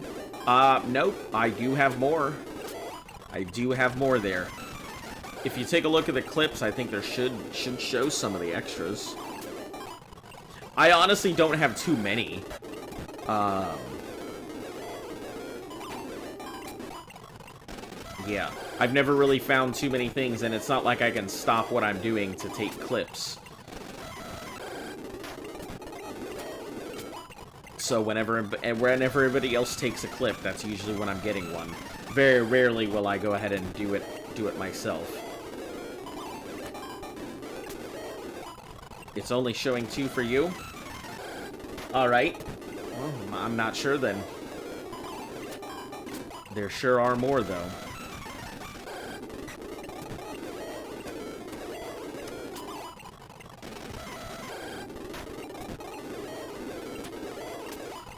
Speaker 1: Nope. I do have more. I do have more there. If you take a look at the clips, I think there should show some of the extras. I honestly don't have too many. Yeah, I've never really found too many things, and it's not like I can stop what I'm doing to take clips. So whenever everybody else takes a clip, that's usually when I'm getting one. Very rarely will I go ahead and do it myself. It's only showing 2 for you? Alright. Well, I'm not sure then. There sure are more, though.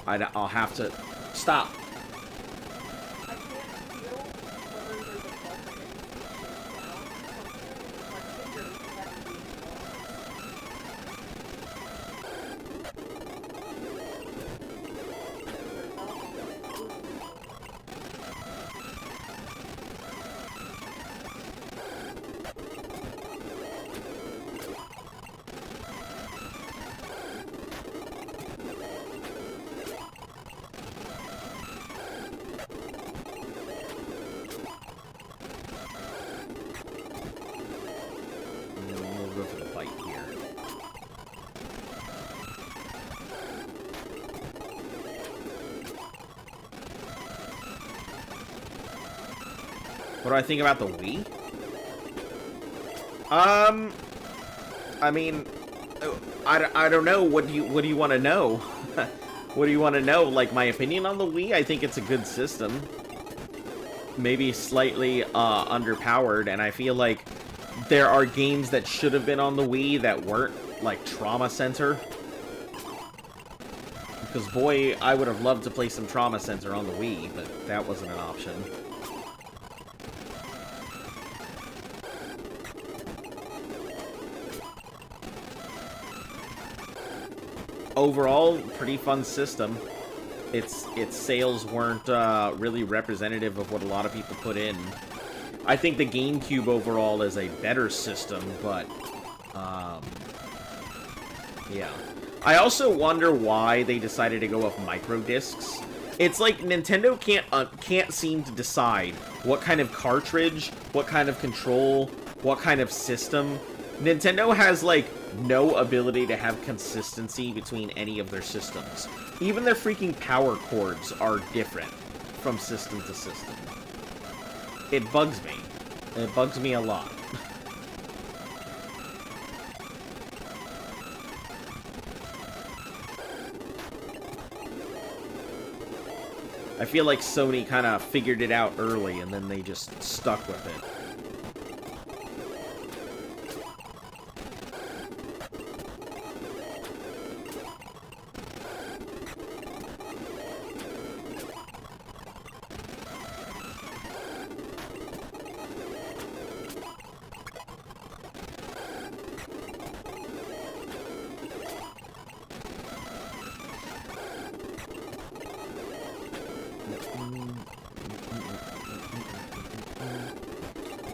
Speaker 1: I'll have to... Stop! What do I think about the Wii? I mean, I don't know. What do you want to know? What do you want to know? Like, my opinion on the Wii? I think it's a good system. Maybe slightly underpowered, and I feel like there are games that should have been on the Wii that weren't, like Trauma Center. Because, boy, I would have loved to play some Trauma Center on the Wii, but that wasn't an option. Overall, pretty fun system. Its sales weren't really representative of what a lot of people put in. I think the GameCube overall is a better system, but yeah. I also wonder why they decided to go with micro discs. It's like Nintendo can't seem to decide what kind of cartridge, what kind of control, what kind of system. Nintendo has, like, no ability to have consistency between any of their systems. Even their freaking power cords are different from system to system. It bugs me. It bugs me a lot. I feel like Sony kind of figured it out early, and then they just stuck with it.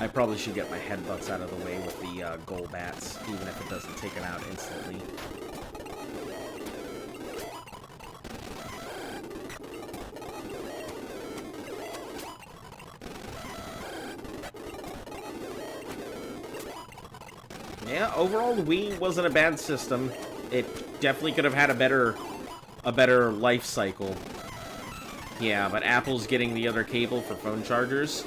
Speaker 1: I probably should get my headbutts out of the way with the goal bats, even if it doesn't take them out instantly. Yeah, overall, the Wii wasn't a bad system. It definitely could have had a better life cycle. Yeah, but Apple's getting the other cable for phone chargers.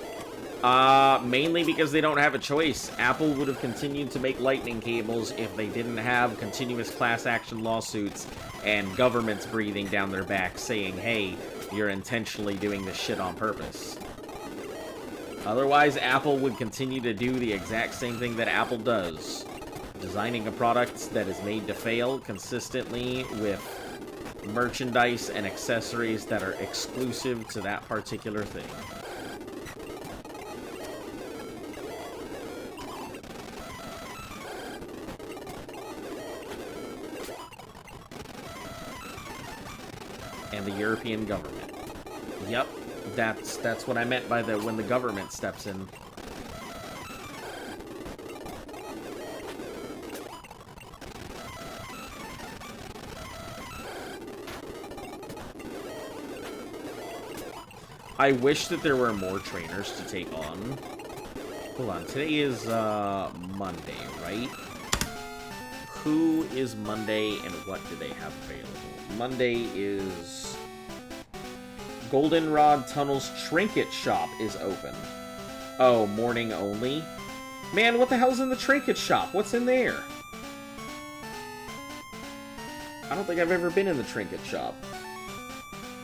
Speaker 1: Mainly because they don't have a choice. Apple would have continued to make lightning cables if they didn't have continuous class action lawsuits and governments breathing down their back saying, hey, you're intentionally doing this shit on purpose. Otherwise, Apple would continue to do the exact same thing that Apple does. Designing a product that is made to fail consistently with merchandise and accessories that are exclusive to that particular thing. And the European government. Yep, that's what I meant by when the government steps in. I wish that there were more trainers to take on. Hold on, today is Monday, right? Who is Monday and what do they have available? Monday is Goldenrod Tunnel's Trinket Shop is open. Oh, morning only? Man, what the hell's in the Trinket Shop? What's in there? I don't think I've ever been in the Trinket Shop.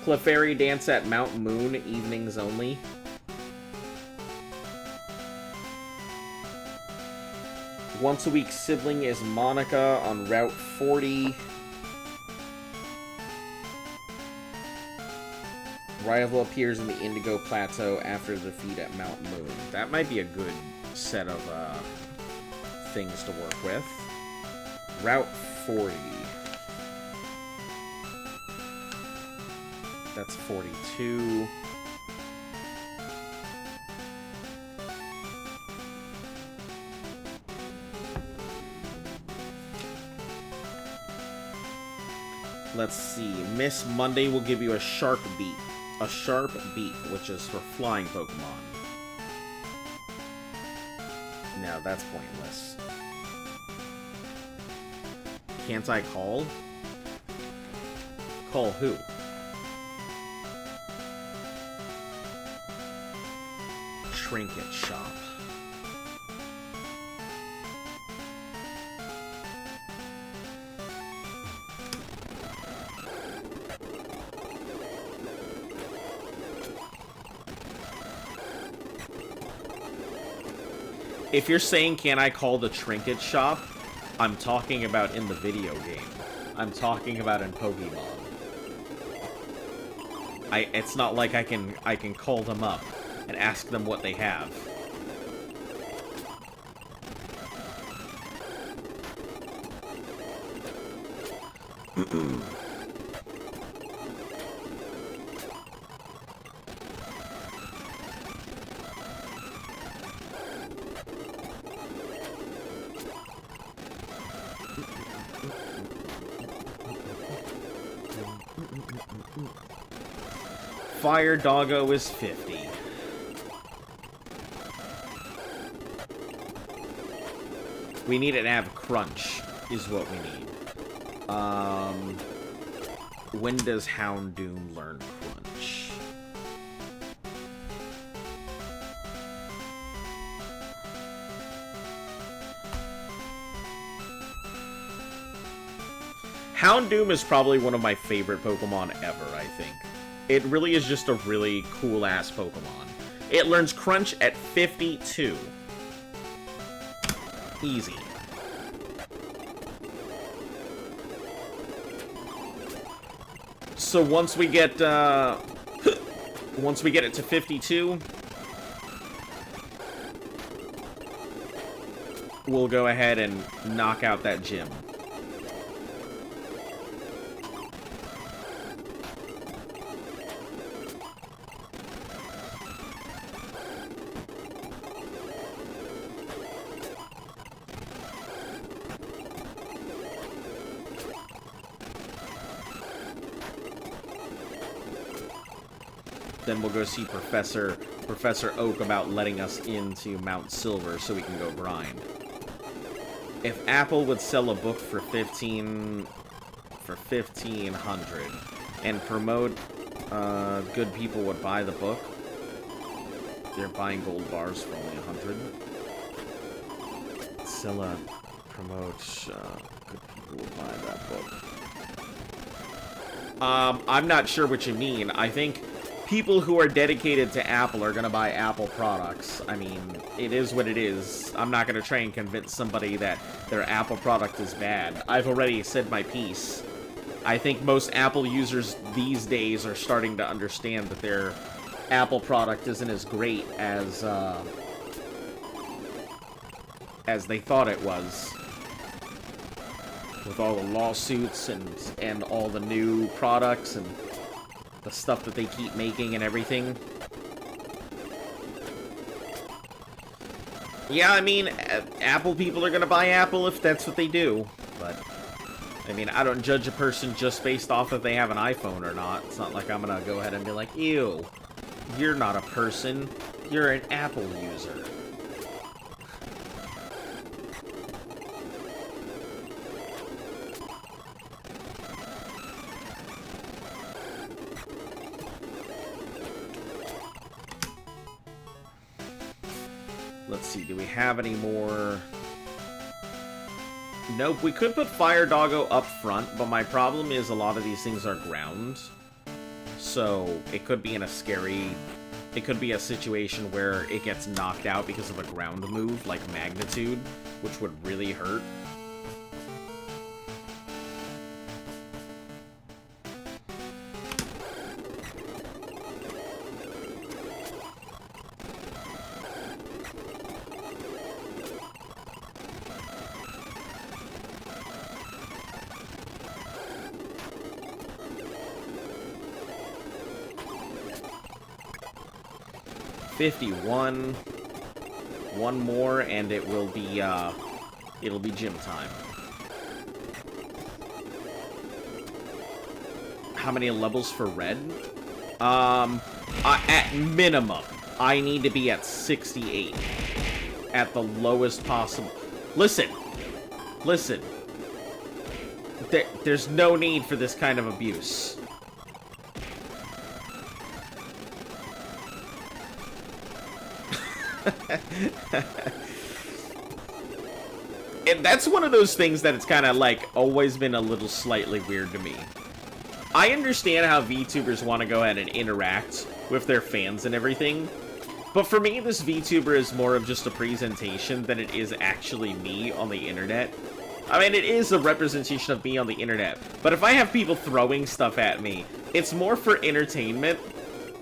Speaker 1: Clefairy Dance at Mount Moon, evenings only. Once a week sibling is Monica on Route 40. Rival appears in the Indigo Plateau after defeat at Mount Moon. That might be a good set of things to work with. Route 40. That's 42. Let's see. Miss Monday will give you a sharp beak. A sharp beak, which is for flying Pokemon. No, that's pointless. Can't I call? Call who? Trinket Shop. If you're saying, can I call the Trinket Shop, I'm talking about in the video game. I'm talking about in Pokemon. It's not like I can call them up and ask them what they have. Fire Doggo is 50. We need an Av Crunch, is what we need. When does Houndoom learn Crunch? Houndoom is probably one of my favorite Pokemon ever, I think. It really is just a really cool-ass Pokemon. It learns Crunch at 52. Easy. So once we get it to 52, we'll go ahead and knock out that gym. then we'll go see Professor Oak about letting us into Mount Silver so we can go grind. If Apple would sell a book for 1,500 and promote, good people would buy the book. They're buying gold bars for only 100. Sell a promote, good people would buy that book. I'm not sure what you mean. I think people who are dedicated to Apple are gonna buy Apple products. I mean, it is what it is. I'm not gonna try and convince somebody that their Apple product is bad. I've already said my piece. I think most Apple users these days are starting to understand that their Apple product isn't as great as they thought it was. With all the lawsuits and all the new products and the stuff that they keep making and everything. Yeah, I mean, Apple people are gonna buy Apple if that's what they do, but I mean, I don't judge a person just based off if they have an iPhone or not. It's not like I'm gonna go ahead and be like, ew, you're not a person, you're an Apple user. Let's see, do we have any more? Nope, we could put Fire Doggo up front, but my problem is a lot of these things are ground. So, it could be in a scary... It could be a situation where it gets knocked out because of a ground move, like Magnitude, which would really hurt. $51. One more, and it will be, it'll be gym time. How many levels for red? At minimum, I need to be at 68. At the lowest possible. Listen. Listen. There's no need for this kind of abuse. And that's one of those things that it's kind of like always been a little slightly weird to me. I understand how VTubers want to go ahead and interact with their fans and everything, but for me this VTuber is more of just a presentation than it is actually me on the internet. I mean, it is a representation of me on the internet, but if I have people throwing stuff at me, it's more for entertainment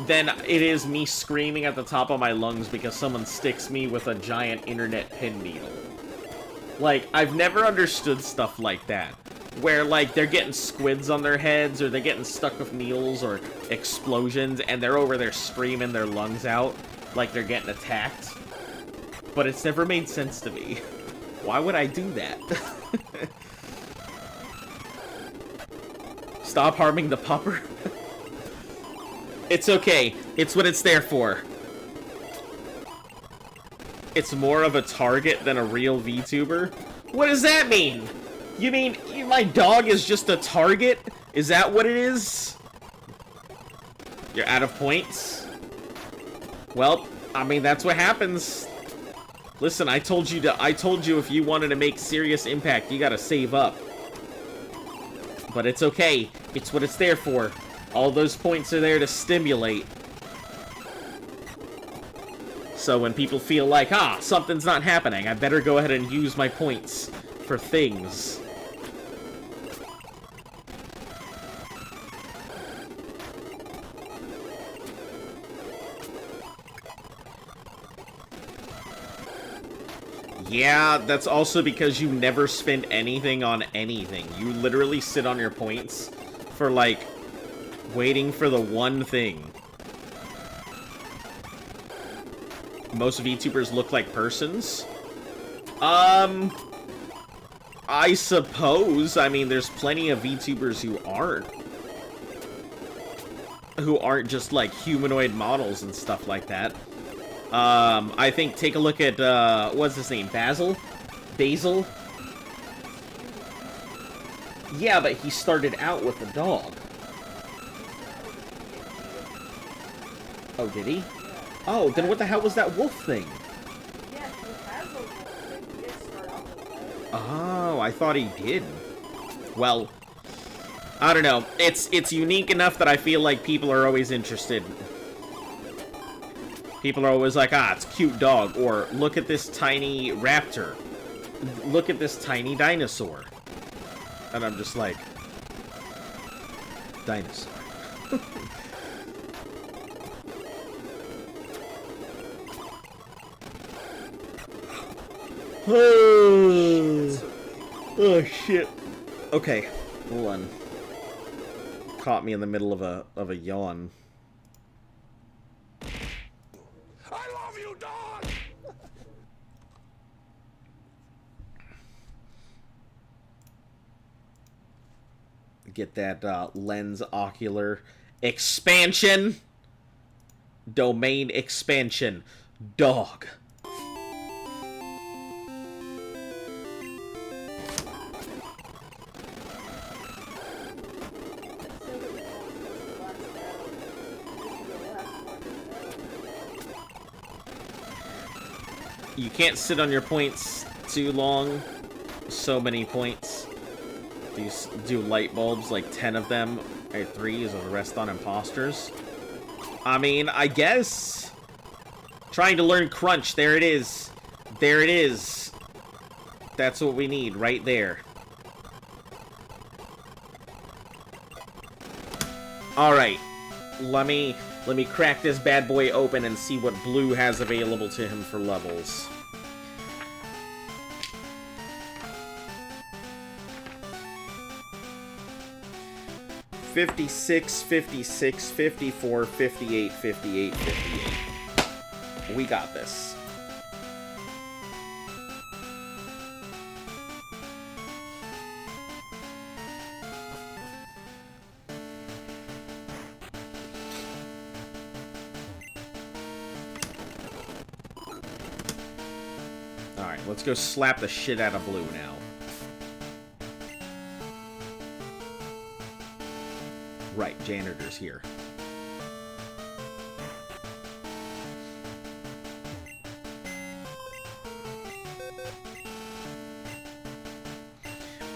Speaker 1: than it is me screaming at the top of my lungs because someone sticks me with a giant internet pin needle. Like, I've never understood stuff like that. Where, like, they're getting squids on their heads, or they're getting stuck with needles, or explosions, and they're over there screaming their lungs out like they're getting attacked. But it's never made sense to me. Why would I do that? Stop harming the pupper. It's okay. It's what it's there for. It's more of a target than a real VTuber? What does that mean? You mean my dog is just a target? Is that what it is? You're out of points? Well, I mean, that's what happens. Listen, I told you if you wanted to make serious impact, you gotta save up. But it's okay. It's what it's there for. All those points are there to stimulate. So when people feel like, something's not happening, I better go ahead and use my points for things. Yeah, that's also because you never spend anything on anything. You literally sit on your points for, like, waiting for the one thing. Most VTubers look like persons? I suppose. I mean, there's plenty of VTubers who aren't. who aren't just, like, humanoid models and stuff like that. I think, take a look at, what's his name? Basil? Yeah, but he started out with a dog. Oh, did he? Oh, then what the hell was that wolf thing? Oh, I thought he did. Well, I don't know. It's unique enough that I feel like people are always interested. People are always like, ah, it's a cute dog. Or, look at this tiny raptor. Look at this tiny dinosaur. And I'm just like, dinosaur. Oh, shit. Okay, hold on. Caught me in the middle of a yawn.
Speaker 2: I love you, dog!
Speaker 1: Get that lens ocular expansion. Domain expansion. Dog. You can't sit on your points too long. So many points. Do light bulbs, like 10 of them, or 3 is the rest on imposters. I mean, I guess. Trying to learn crunch. There it is. There it is. That's what we need right there. All right. Let me crack this bad boy open and see what Blue has available to him for levels. $56, $56, $54, $58, $58, $58. We got this. Alright, let's go slap the shit out of Blue now. Right, janitor's here.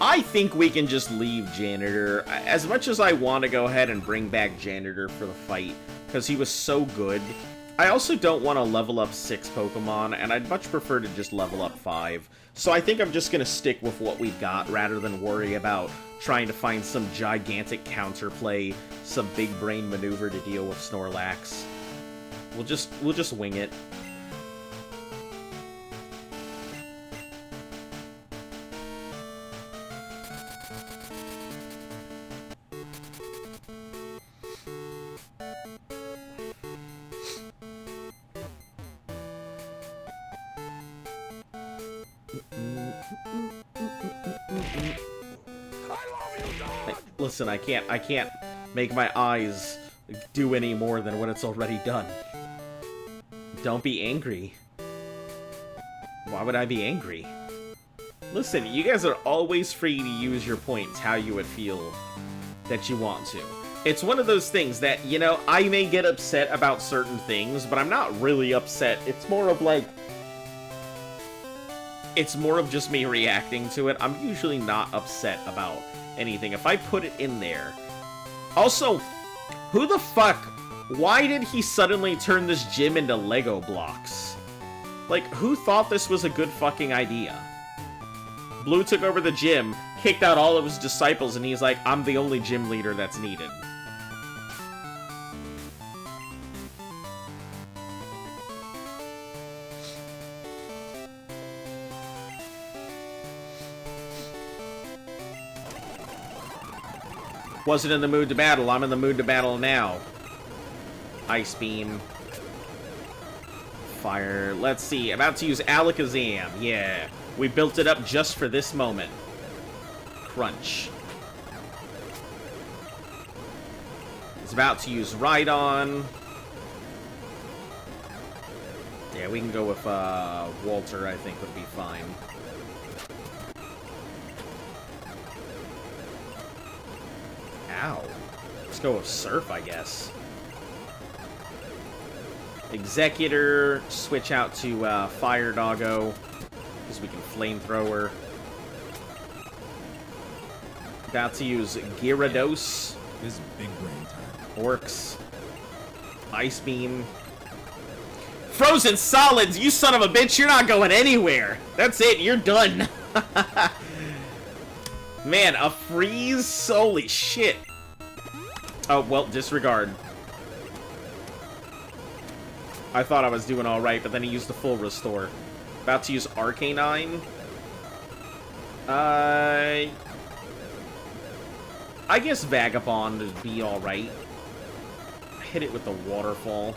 Speaker 1: I think we can just leave Janitor. As much as I want to go ahead and bring back Janitor for the fight, because he was so good, I also don't want to level up 6 Pokemon, and I'd much prefer to just level up 5. So I think I'm just going to stick with what we've got, rather than worry about trying to find some gigantic counterplay, some big brain maneuver to deal with Snorlax. We'll just wing it. Listen, I can't make my eyes do any more than what it's already done. Don't be angry. Why would I be angry? Listen, you guys are always free to use your points how you would feel that you want to. It's one of those things that, you know, I may get upset about certain things, but I'm not really upset. It's more of like... It's more of just me reacting to it. I'm usually not upset about anything. If I put it in there... Also, who the fuck... Why did he suddenly turn this gym into Lego blocks? Like, who thought this was a good fucking idea? Blue took over the gym, kicked out all of his disciples, and he's like, I'm the only gym leader that's needed. Wasn't in the mood to battle. I'm in the mood to battle now. Ice Beam. Fire. Let's see. About to use Alakazam. Yeah. We built it up just for this moment. Crunch. It's about to use Rhydon. Yeah, we can go with Walter, I think would be fine. Ow. Let's go with Surf, I guess. Executor, switch out to Fire Doggo, because we can Flamethrower. About to use Gyarados.
Speaker 2: This is big brain time.
Speaker 1: Orcs. Ice Beam. Frozen Solids, you son of a bitch, you're not going anywhere. That's it, you're done. Man, a freeze? Holy shit. Oh, well, disregard. I thought I was doing alright, but then he used the full restore. About to use Arcanine. I guess Vagabond would be alright. Hit it with the Waterfall.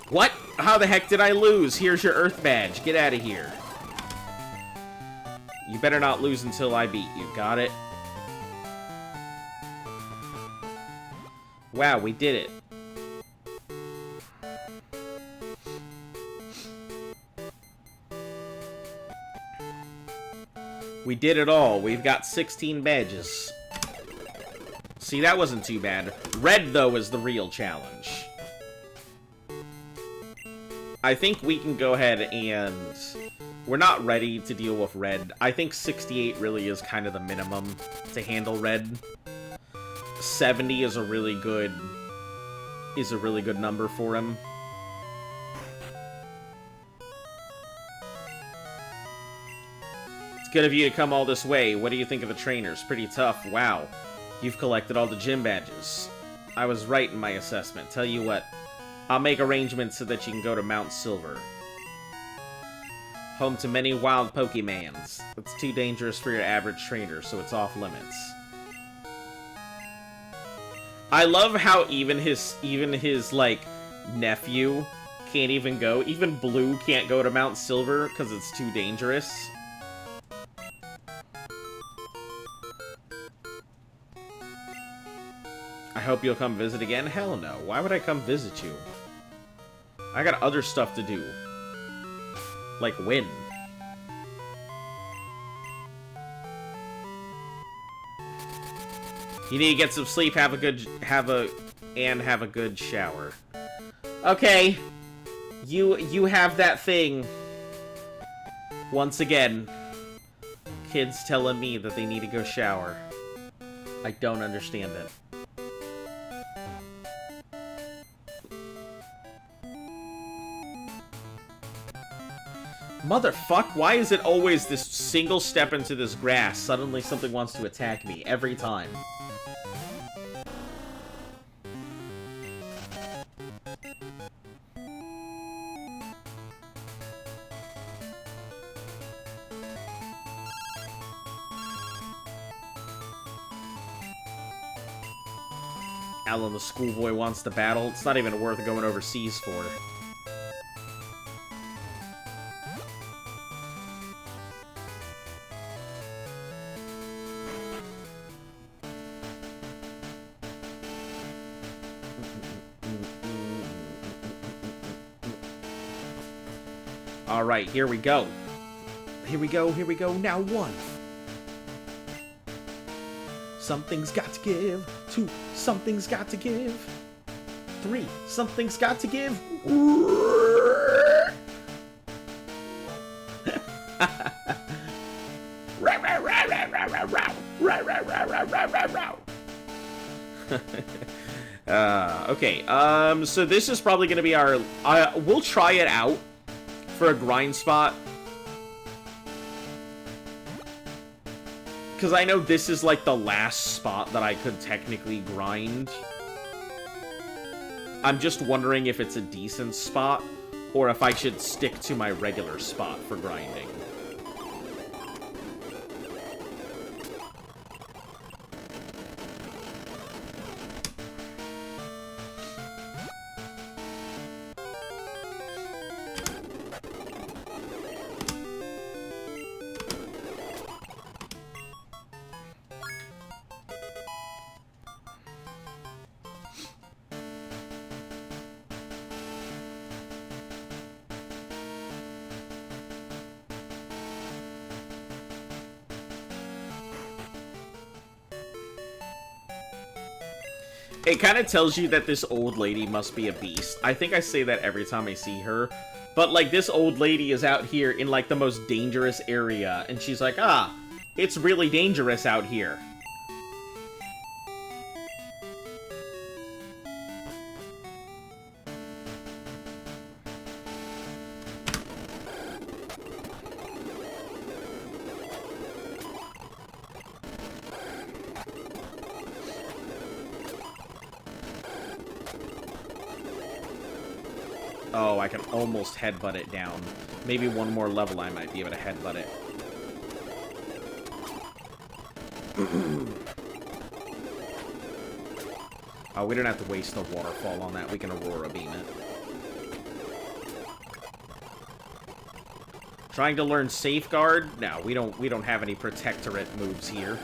Speaker 1: What? How the heck did I lose? Here's your Earth Badge. Get out of here. You better not lose until I beat you. Got it? Wow, we did it. We did it all. We've got 16 badges. See, that wasn't too bad. Red, though, is the real challenge. I think we can go ahead and... We're not ready to deal with Red. I think 68 really is kind of the minimum to handle Red. 70 is a really good number for him. It's good of you to come all this way. What do you think of the trainers? Pretty tough. Wow. You've collected all the gym badges. I was right in my assessment. Tell you what, I'll make arrangements so that you can go to Mount Silver. Home to many wild Pokemans. It's too dangerous for your average trainer, so it's off limits. I love how even his like nephew can't even go. Even Blue can't go to Mount Silver because it's too dangerous. I hope you'll come visit again. Hell no. Why would I come visit you? I got other stuff to do. Like win. You need to get some sleep, have a good shower. Okay. You have that thing. Once again. Kids telling me that they need to go shower. I don't understand it. Motherfuck, why is it always this single step into this grass? Suddenly something wants to attack me every time. Alan the schoolboy wants to battle. It's not even worth going overseas for. Alright, here we go. Here we go, here we go. Now 1. Something's got to give. 2. Something's got to give. 3. Something's got to give. Okay, so this is probably going to be our... we'll try it out for a grind spot. Because I know this is like the last spot that I could technically grind. I'm just wondering if it's a decent spot, or if I should stick to my regular spot for grinding. It kind of tells you that this old lady must be a beast. I think I say that every time I see her. But, like, this old lady is out here in, like, the most dangerous area. And she's like, ah, it's really dangerous out here. Oh, I can almost headbutt it down. Maybe one more level I might be able to headbutt it. Oh, we don't have to waste the waterfall on that. We can Aurora Beam it. Trying to learn Safeguard? No, we don't have any Protectorate moves here.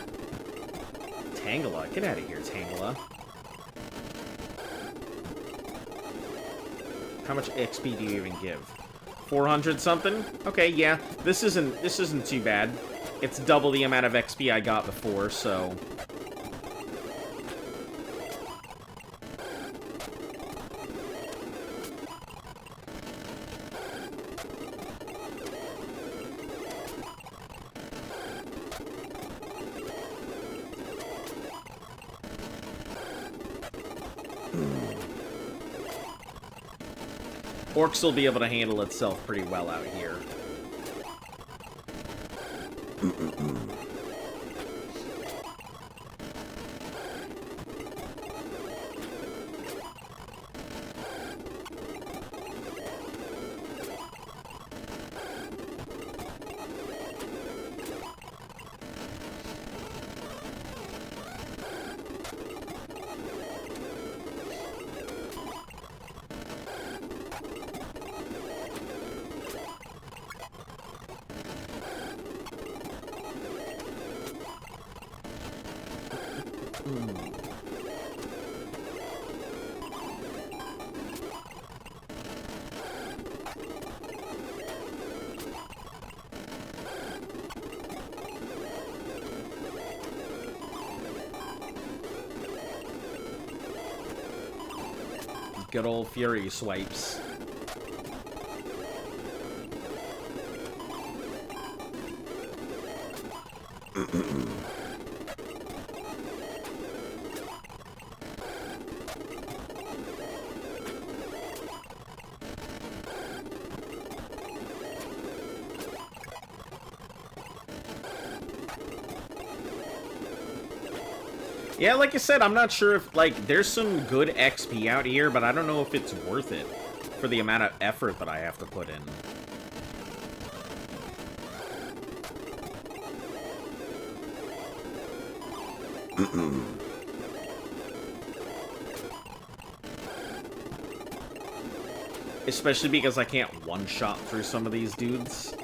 Speaker 1: Tangela, get out of here, Tangela. How much XP do you even give? 400 something? Okay, yeah. This isn't too bad. It's double the amount of XP I got before, so Orcs will be able to handle itself pretty well out here. Good old Fury swipes. Yeah, like I said, I'm not sure if, like, there's some good XP out here, but I don't know if it's worth it for the amount of effort that I have to put in. Especially because I can't one-shot through some of these dudes.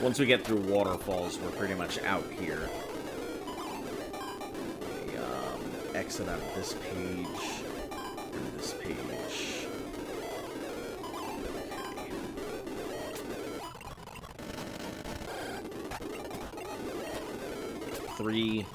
Speaker 1: Once we get through waterfalls, we're pretty much out here. Exit out of this page and this page. Okay. 3.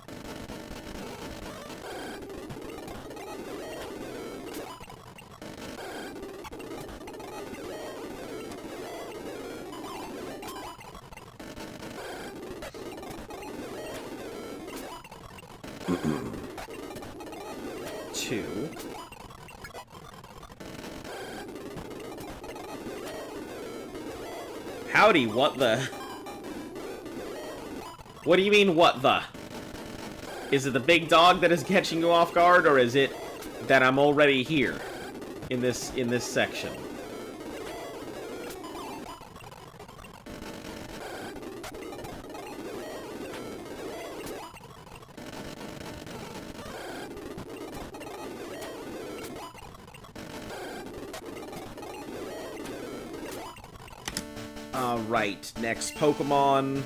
Speaker 1: Howdy, what the? What do you mean, what the? Is it the big dog that is catching you off guard, or is it that I'm already here in this section? Alright, next Pokemon.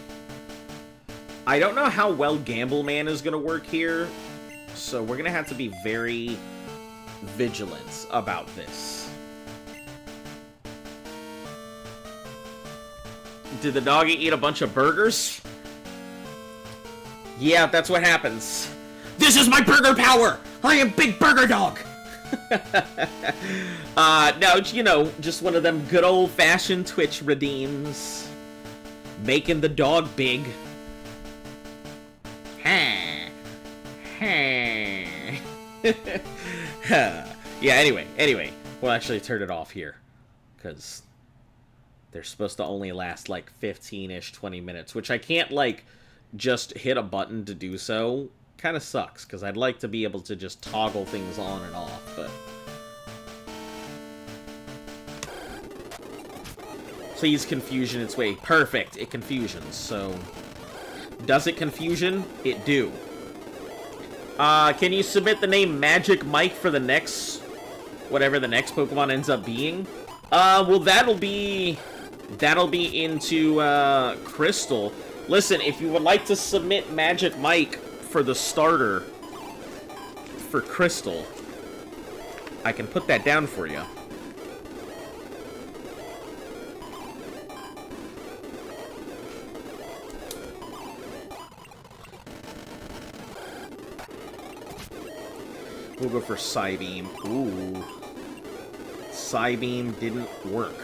Speaker 1: I don't know how well Gamble Man is going to work here, so we're going to have to be very vigilant about this. Did the doggy eat a bunch of burgers? Yeah, that's what happens. This is my burger power! I am Big Burger Dog! No, you know, just one of them good old-fashioned Twitch redeems. Making the dog big. Yeah, anyway, we'll actually turn it off here, because they're supposed to only last, like, 15-ish, 20 minutes, which I can't, like, just hit a button to do so. Kind of sucks, because I'd like to be able to just toggle things on and off, but... Please confusion its way. Perfect, it confusions, so... Does it confusion? It do. Can you submit the name Magic Mike for the next... whatever the next Pokemon ends up being? Well, that'll be into, Crystal. Listen, if you would like to submit Magic Mike for the starter for Crystal, I can put that down for you. We'll go for Psybeam. Ooh. Psybeam didn't work.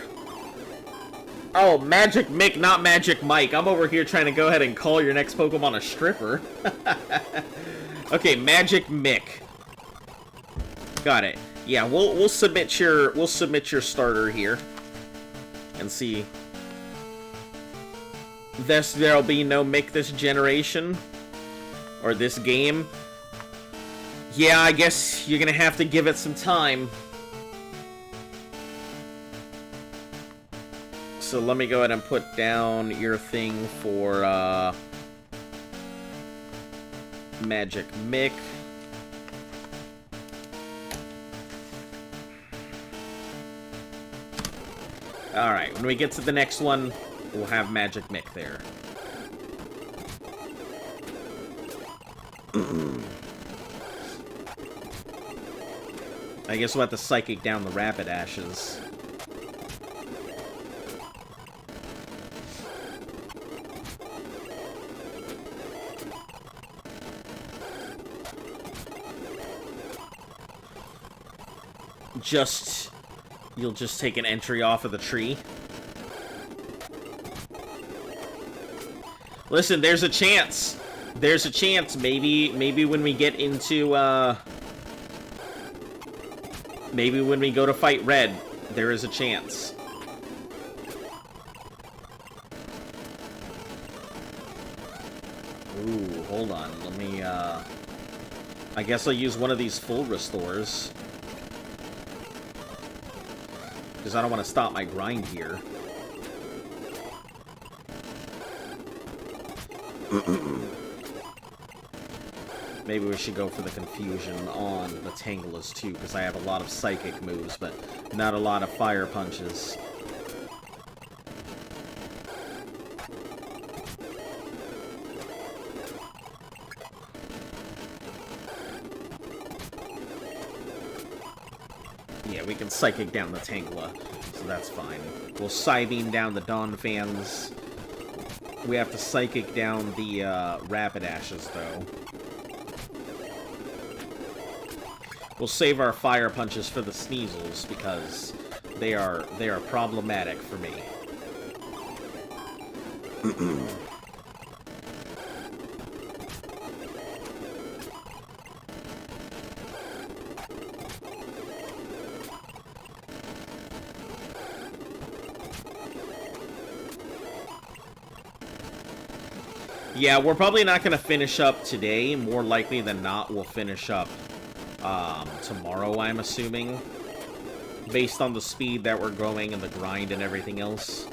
Speaker 1: Oh, Magic Mick, not Magic Mike. I'm over here trying to go ahead and call your next Pokemon a stripper. Okay, Magic Mick. Got it. Yeah, we'll submit your starter here. And see. There'll be no Mick this generation. Or this game. Yeah, I guess you're gonna have to give it some time. So let me go ahead and put down your thing for, Magic Mick. Alright, when we get to the next one, we'll have Magic Mick there. I guess we'll have to Psychic down the Rapidashes. You'll just take an entry off of the tree. Listen, there's a chance. There's a chance. Maybe when we get into, maybe when we go to fight Red, there is a chance. Ooh, hold on. Let me, I guess I'll use one of these full restores. Because I don't want to stop my grind here. Maybe we should go for the confusion on the Tanglers too, because I have a lot of psychic moves, but not a lot of fire punches. Yeah, we can Psychic down the Tangela, so that's fine. We'll Psybeam down the Donphans. We have to Psychic down the Rapidashes, though. We'll save our Fire Punches for the Sneasels, because they are problematic for me. Yeah, we're probably not going to finish up today. More likely than not, we'll finish up tomorrow, I'm assuming. Based on the speed that we're going and the grind and everything else.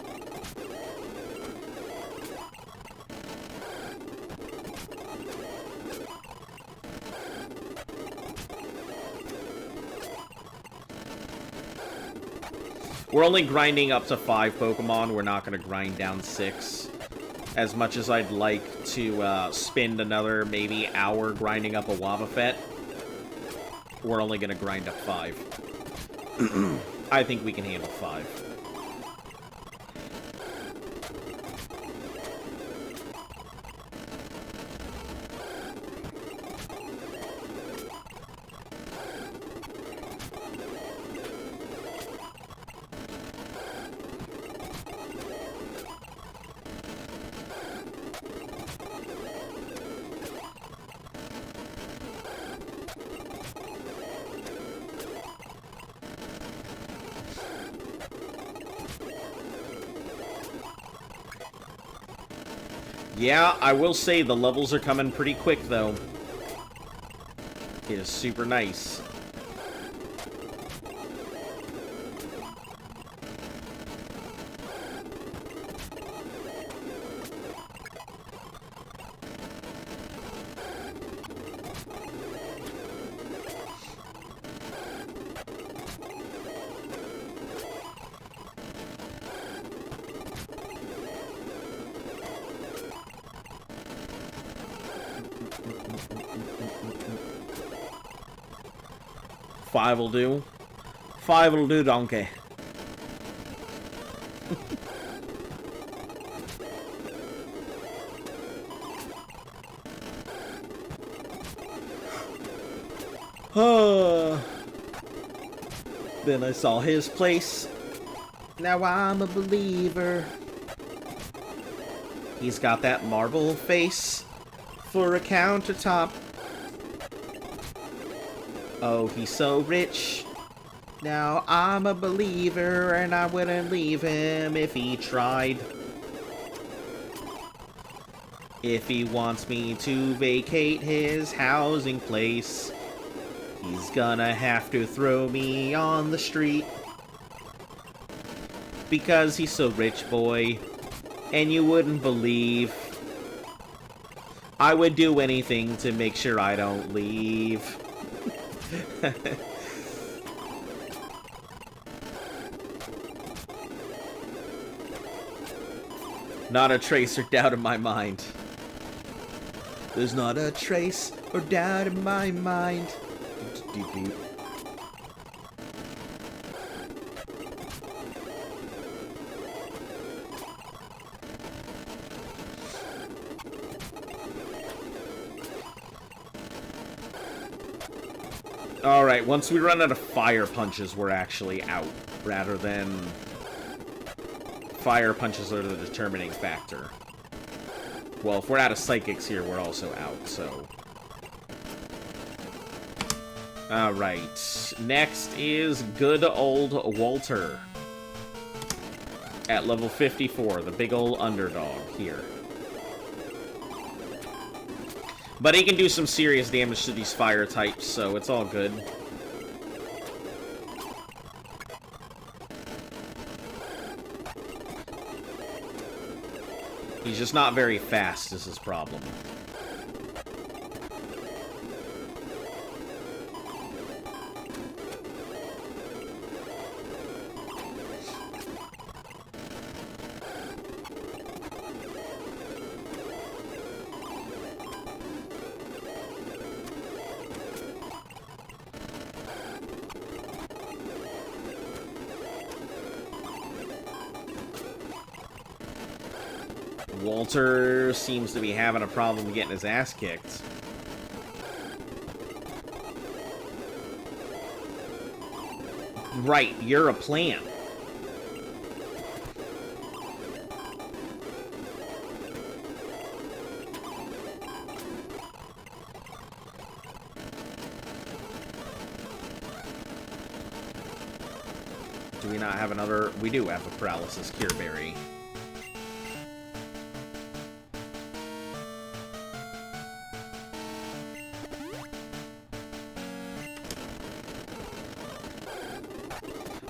Speaker 1: We're only grinding up to 5 Pokemon. We're not going to grind down 6. As much as I'd like to spend another maybe hour grinding up a Wobbuffet, we're only going to grind up 5. I think we can handle 5. Yeah, I will say the levels are coming pretty quick, though. It is super nice. Five will do. 5 will do, donkey. Then I saw his place. Now I'm a believer. He's got that marble face for a countertop. Oh, he's so rich. Now I'm a believer, and I wouldn't leave him if he tried. If he wants me to vacate his housing place, he's gonna have to throw me on the street. Because he's so rich, boy, and you wouldn't believe. I would do anything to make sure I don't leave. Not a trace or doubt in my mind. There's not a trace or doubt in my mind. Alright, once we run out of fire punches, we're actually out, rather than fire punches are the determining factor. Well, if we're out of psychics here, we're also out, so... Alright, next is good old Walter. At level 54, the big old underdog here. But he can do some serious damage to these fire types, so it's all good. He's just not very fast, is his problem. Walter seems to be having a problem getting his ass kicked. Right, you're a plant. Do we not have another? We do have a paralysis cure berry.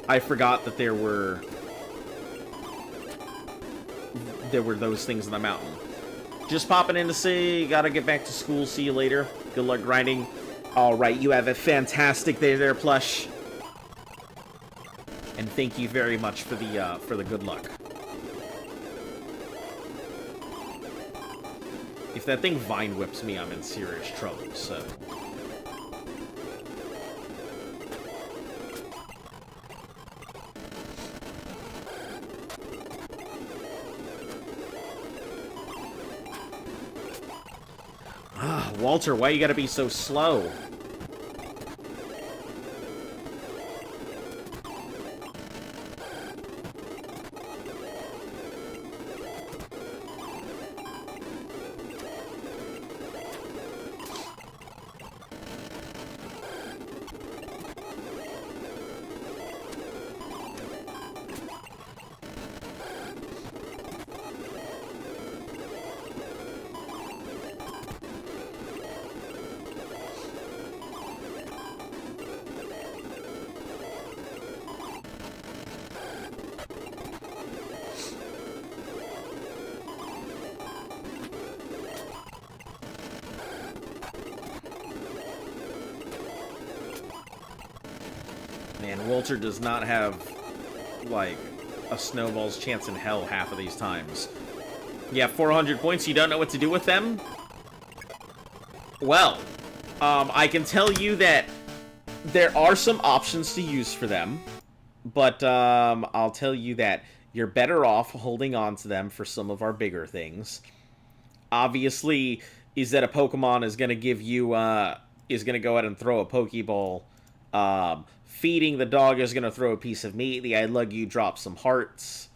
Speaker 1: I forgot that there were those things in the mountain. Just popping in to say, gotta get back to school, see you later. Good luck grinding. Alright, you have a fantastic day there, Plush. And thank you very much for the good luck. If that thing vine whips me, I'm in serious trouble, so... Ah, Walter, why you gotta be so slow? Man, Walter does not have, like, a snowball's chance in hell half of these times. Yeah, 400 points, you don't know what to do with them? Well, I can tell you that there are some options to use for them, but I'll tell you that you're better off holding on to them for some of our bigger things. Obviously, is that a Pokemon is going to give you, is going to go ahead and throw a Pokeball. Feeding the dog is going to throw a piece of meat. The I Lug You drop some hearts.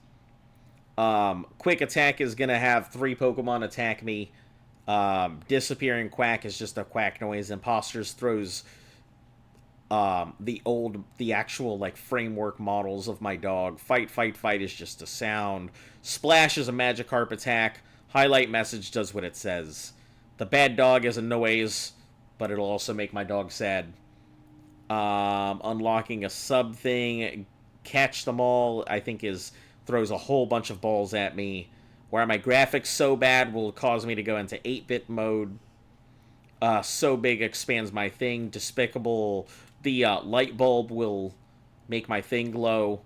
Speaker 1: Quick Attack is going to have 3 Pokemon attack me. Disappearing Quack is just a quack noise. Imposters throws the actual, like, framework models of my dog. Fight, Fight, Fight is just a sound. Splash is a Magikarp attack. Highlight Message does what it says. The Bad Dog is a noise, but it'll also make my dog sad. Unlocking a sub thing, Catch Them All, I think throws a whole bunch of balls at me. Where my graphics so bad will cause me to go into 8-bit mode. So Big expands my thing. Despicable, the light bulb will make my thing glow.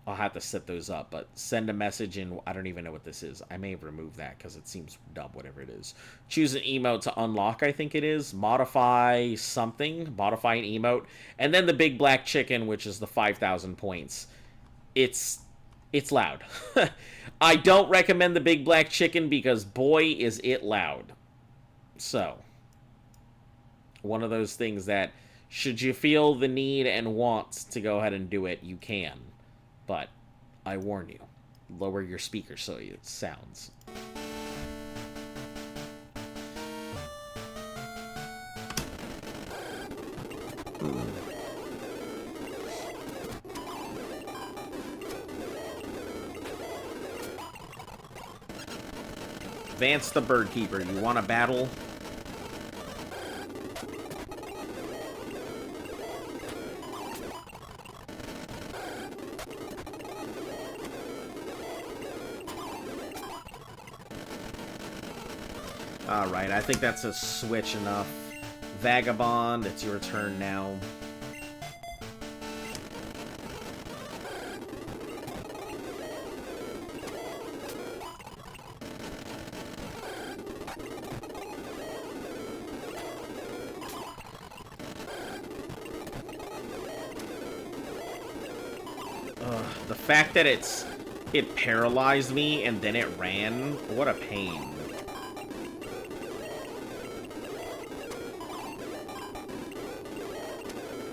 Speaker 1: I'll have to set those up, but send a message in. I don't even know what this is. I may remove that because it seems dumb, whatever it is. Choose an emote to unlock, I think it is. Modify something. Modify an emote. And then the Big Black Chicken, which is the 5,000 points. It's loud. I don't recommend the Big Black Chicken because, boy, is it loud. So, one of those things that, should you feel the need and want to go ahead and do it, you can. But, I warn you, lower your speaker so it sounds. Vance the Bird Keeper, you want a battle? Alright, I think that's a switch enough. Vagabond, it's your turn now. The fact that it paralyzed me and then it ran, what a pain.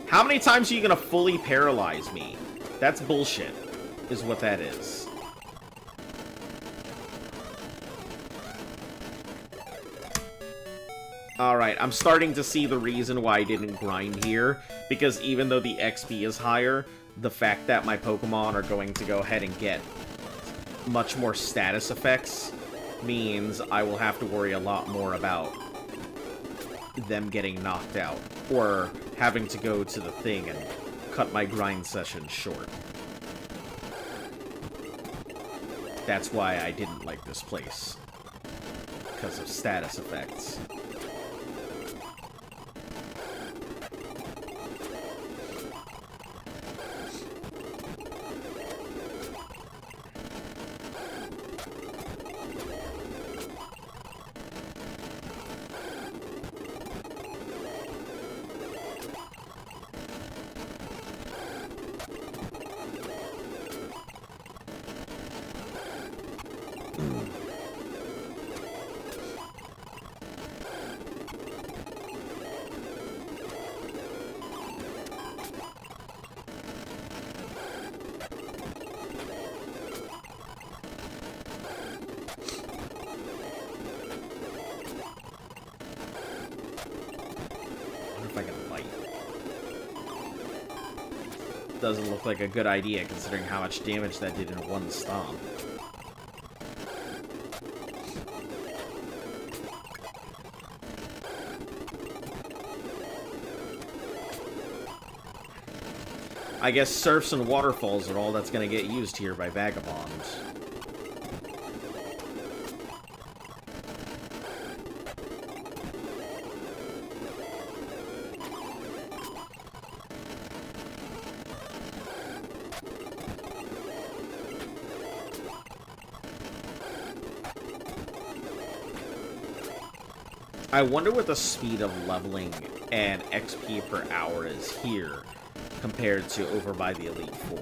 Speaker 1: How many times are you gonna fully paralyze me? That's bullshit, is what that is. Alright, I'm starting to see the reason why I didn't grind here, because even though the XP is higher, the fact that my Pokemon are going to go ahead and get much more status effects means I will have to worry a lot more about them getting knocked out, or having to go to the thing and cut my grind session short. That's why I didn't like this place. Because of status effects. bite. Doesn't look like a good idea considering how much damage that did in one stomp. I guess surfs and waterfalls are all that's going to get used here by Vagabonds. I wonder what the speed of leveling and XP per hour is here compared to over by the Elite Four.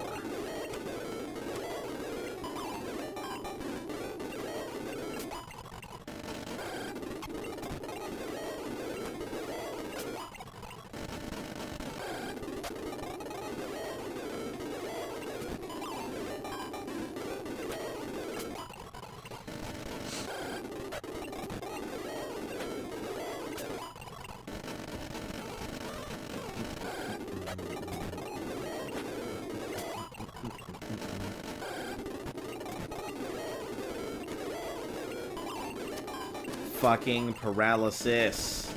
Speaker 1: Fucking paralysis.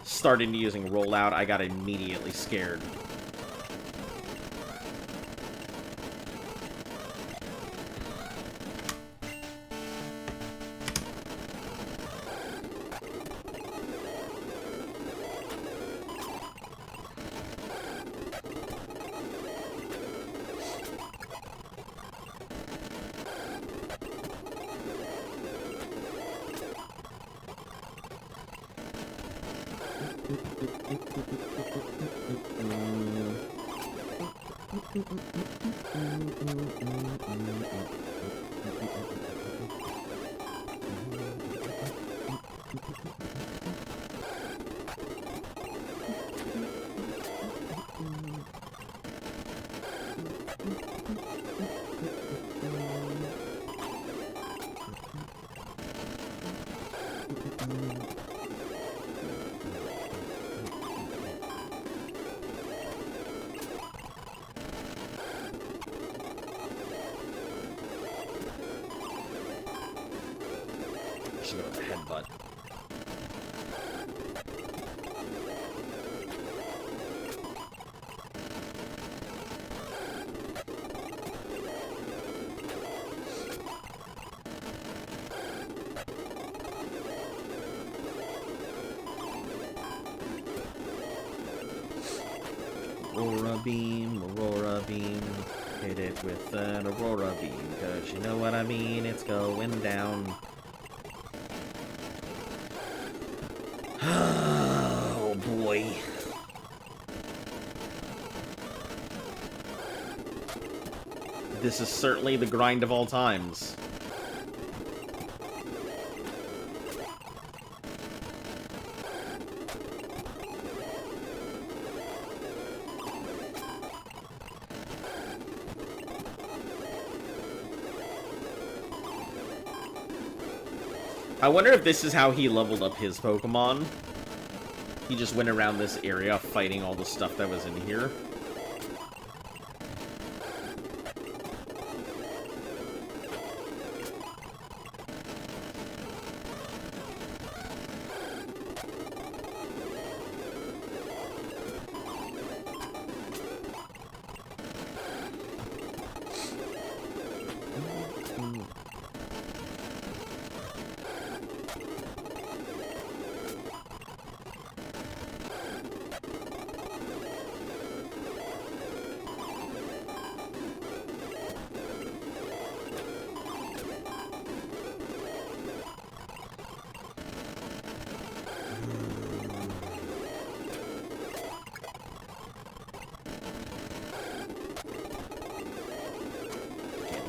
Speaker 1: Started using rollout, I got immediately scared. Should go with the headbutt. Aurora beam, hit it with an Aurora beam, cause you know what I mean, it's going down. Oh boy. This is certainly the grind of all times. I wonder if this is how he leveled up his Pokemon. He just went around this area fighting all the stuff that was in here.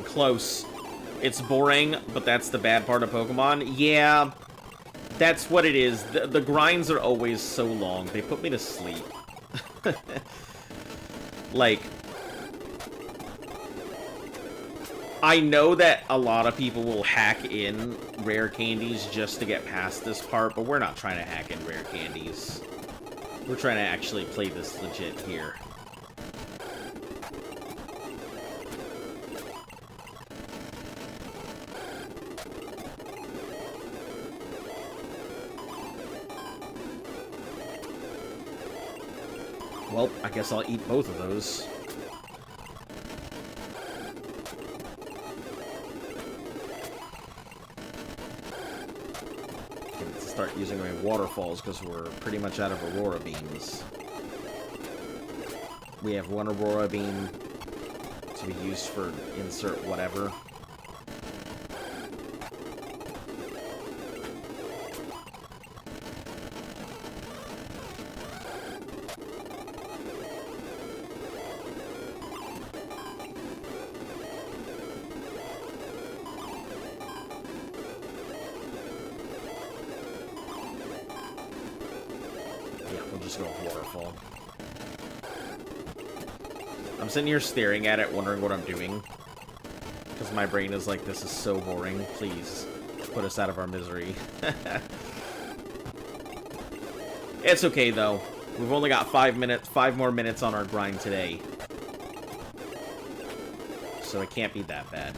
Speaker 1: Close. It's boring, but that's the bad part of Pokemon. Yeah, That's what it is. The grinds are always so long. They put me to sleep. Like, I know that a lot of people will hack in rare candies just to get past this part, but we're not trying to hack in rare candies. We're trying to actually play this legit here. Well, I guess I'll eat both of those. Start using my waterfalls because we're pretty much out of Aurora Beams. We have one Aurora Beam to be used for insert whatever. I'm sitting here staring at it, wondering what I'm doing. Because my brain is like, this is so boring. Please, put us out of our misery. It's okay, though. We've only got 5 more minutes on our grind today. So it can't be that bad.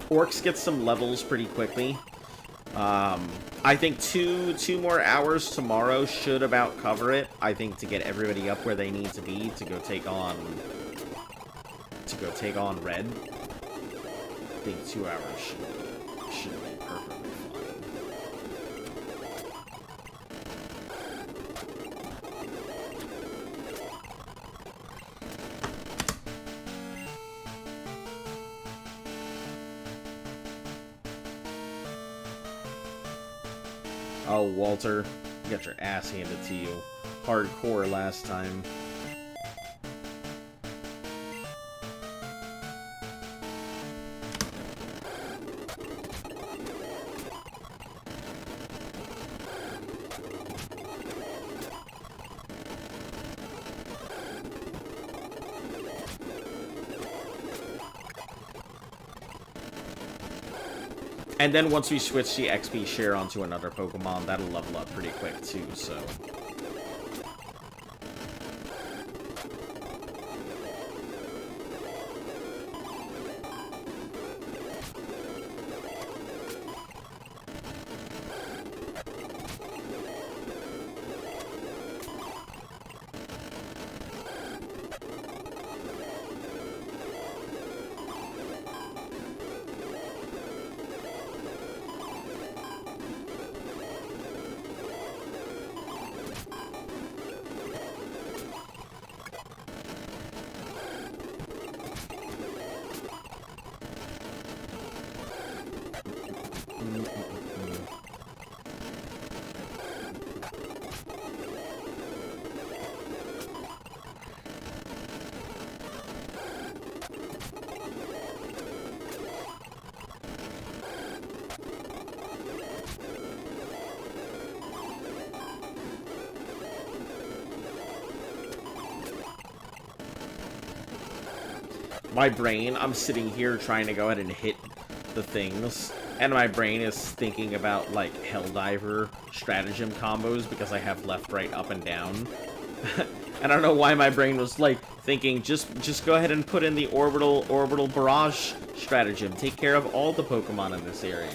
Speaker 1: Orcs get some levels pretty quickly. I think two more hours tomorrow should about cover it. I think to get everybody up where they need to be to go take on Red. I think 2 hours should be perfectly fine. Oh, Walter, you got your ass handed to you. Hardcore last time. And then once we switch the XP share onto another Pokemon, that'll level up pretty quick too, so... My brain, I'm sitting here trying to go ahead and hit the things, and my brain is thinking about, like, Helldiver stratagem combos because I have left, right, up, and down. And I don't know why my brain was, like, thinking, just go ahead and put in the orbital barrage stratagem. Take care of all the Pokemon in this area.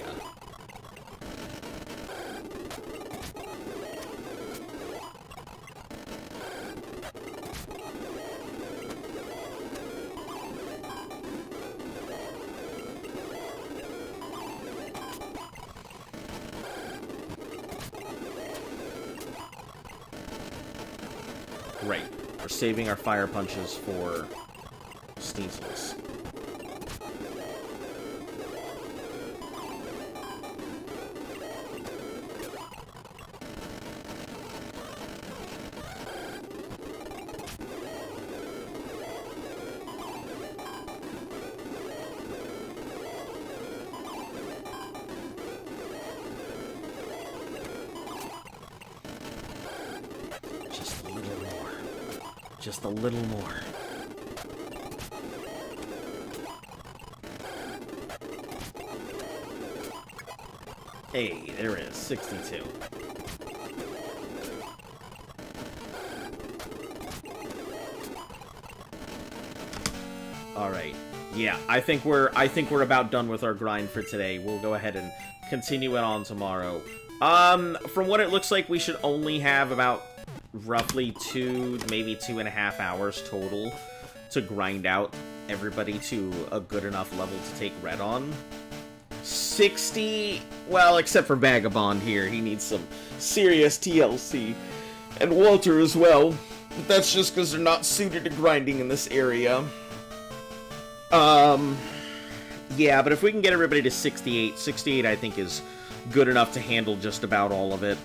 Speaker 1: Great. We're saving our fire punches for Sneasels. Just a little more. Hey, there it is, 62. All right. Yeah, I think we're about done with our grind for today. We'll go ahead and continue it on tomorrow. From what it looks like, we should only have about roughly 2, maybe 2.5 hours total to grind out everybody to a good enough level to take red on. 60, well, except for Vagabond here. He needs some serious TLC. And Walter as well. But that's just because they're not suited to grinding in this area. Yeah, but if we can get everybody to 68, 68 I think is good enough to handle just about all of it.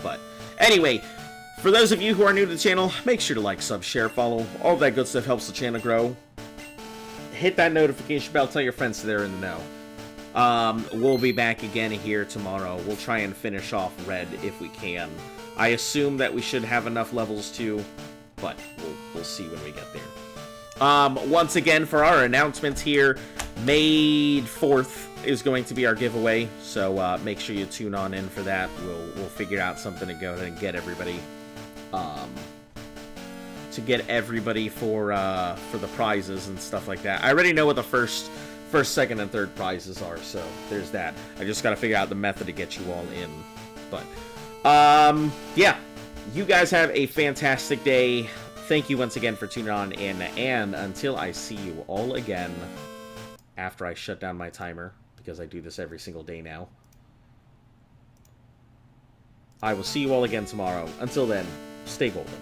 Speaker 1: But, anyway, for those of you who are new to the channel, make sure to like, sub, share, follow. All that good stuff helps the channel grow. Hit that notification bell, tell your friends so they're in the know. We'll be back again here tomorrow. We'll try and finish off red if we can. I assume that we should have enough levels too, but we'll see when we get there. Once again, for our announcements here, May 4th is going to be our giveaway, so make sure you tune on in for that. We'll figure out something to go ahead and get everybody, for the prizes and stuff like that. I already know what the first, second, and third prizes are, so there's that. I just gotta figure out the method to get you all in. But, yeah, you guys have a fantastic day. Thank you once again for tuning on in, and until I see you all again, after I shut down my timer, because I do this every single day now, I will see you all again tomorrow. Until then, stay golden.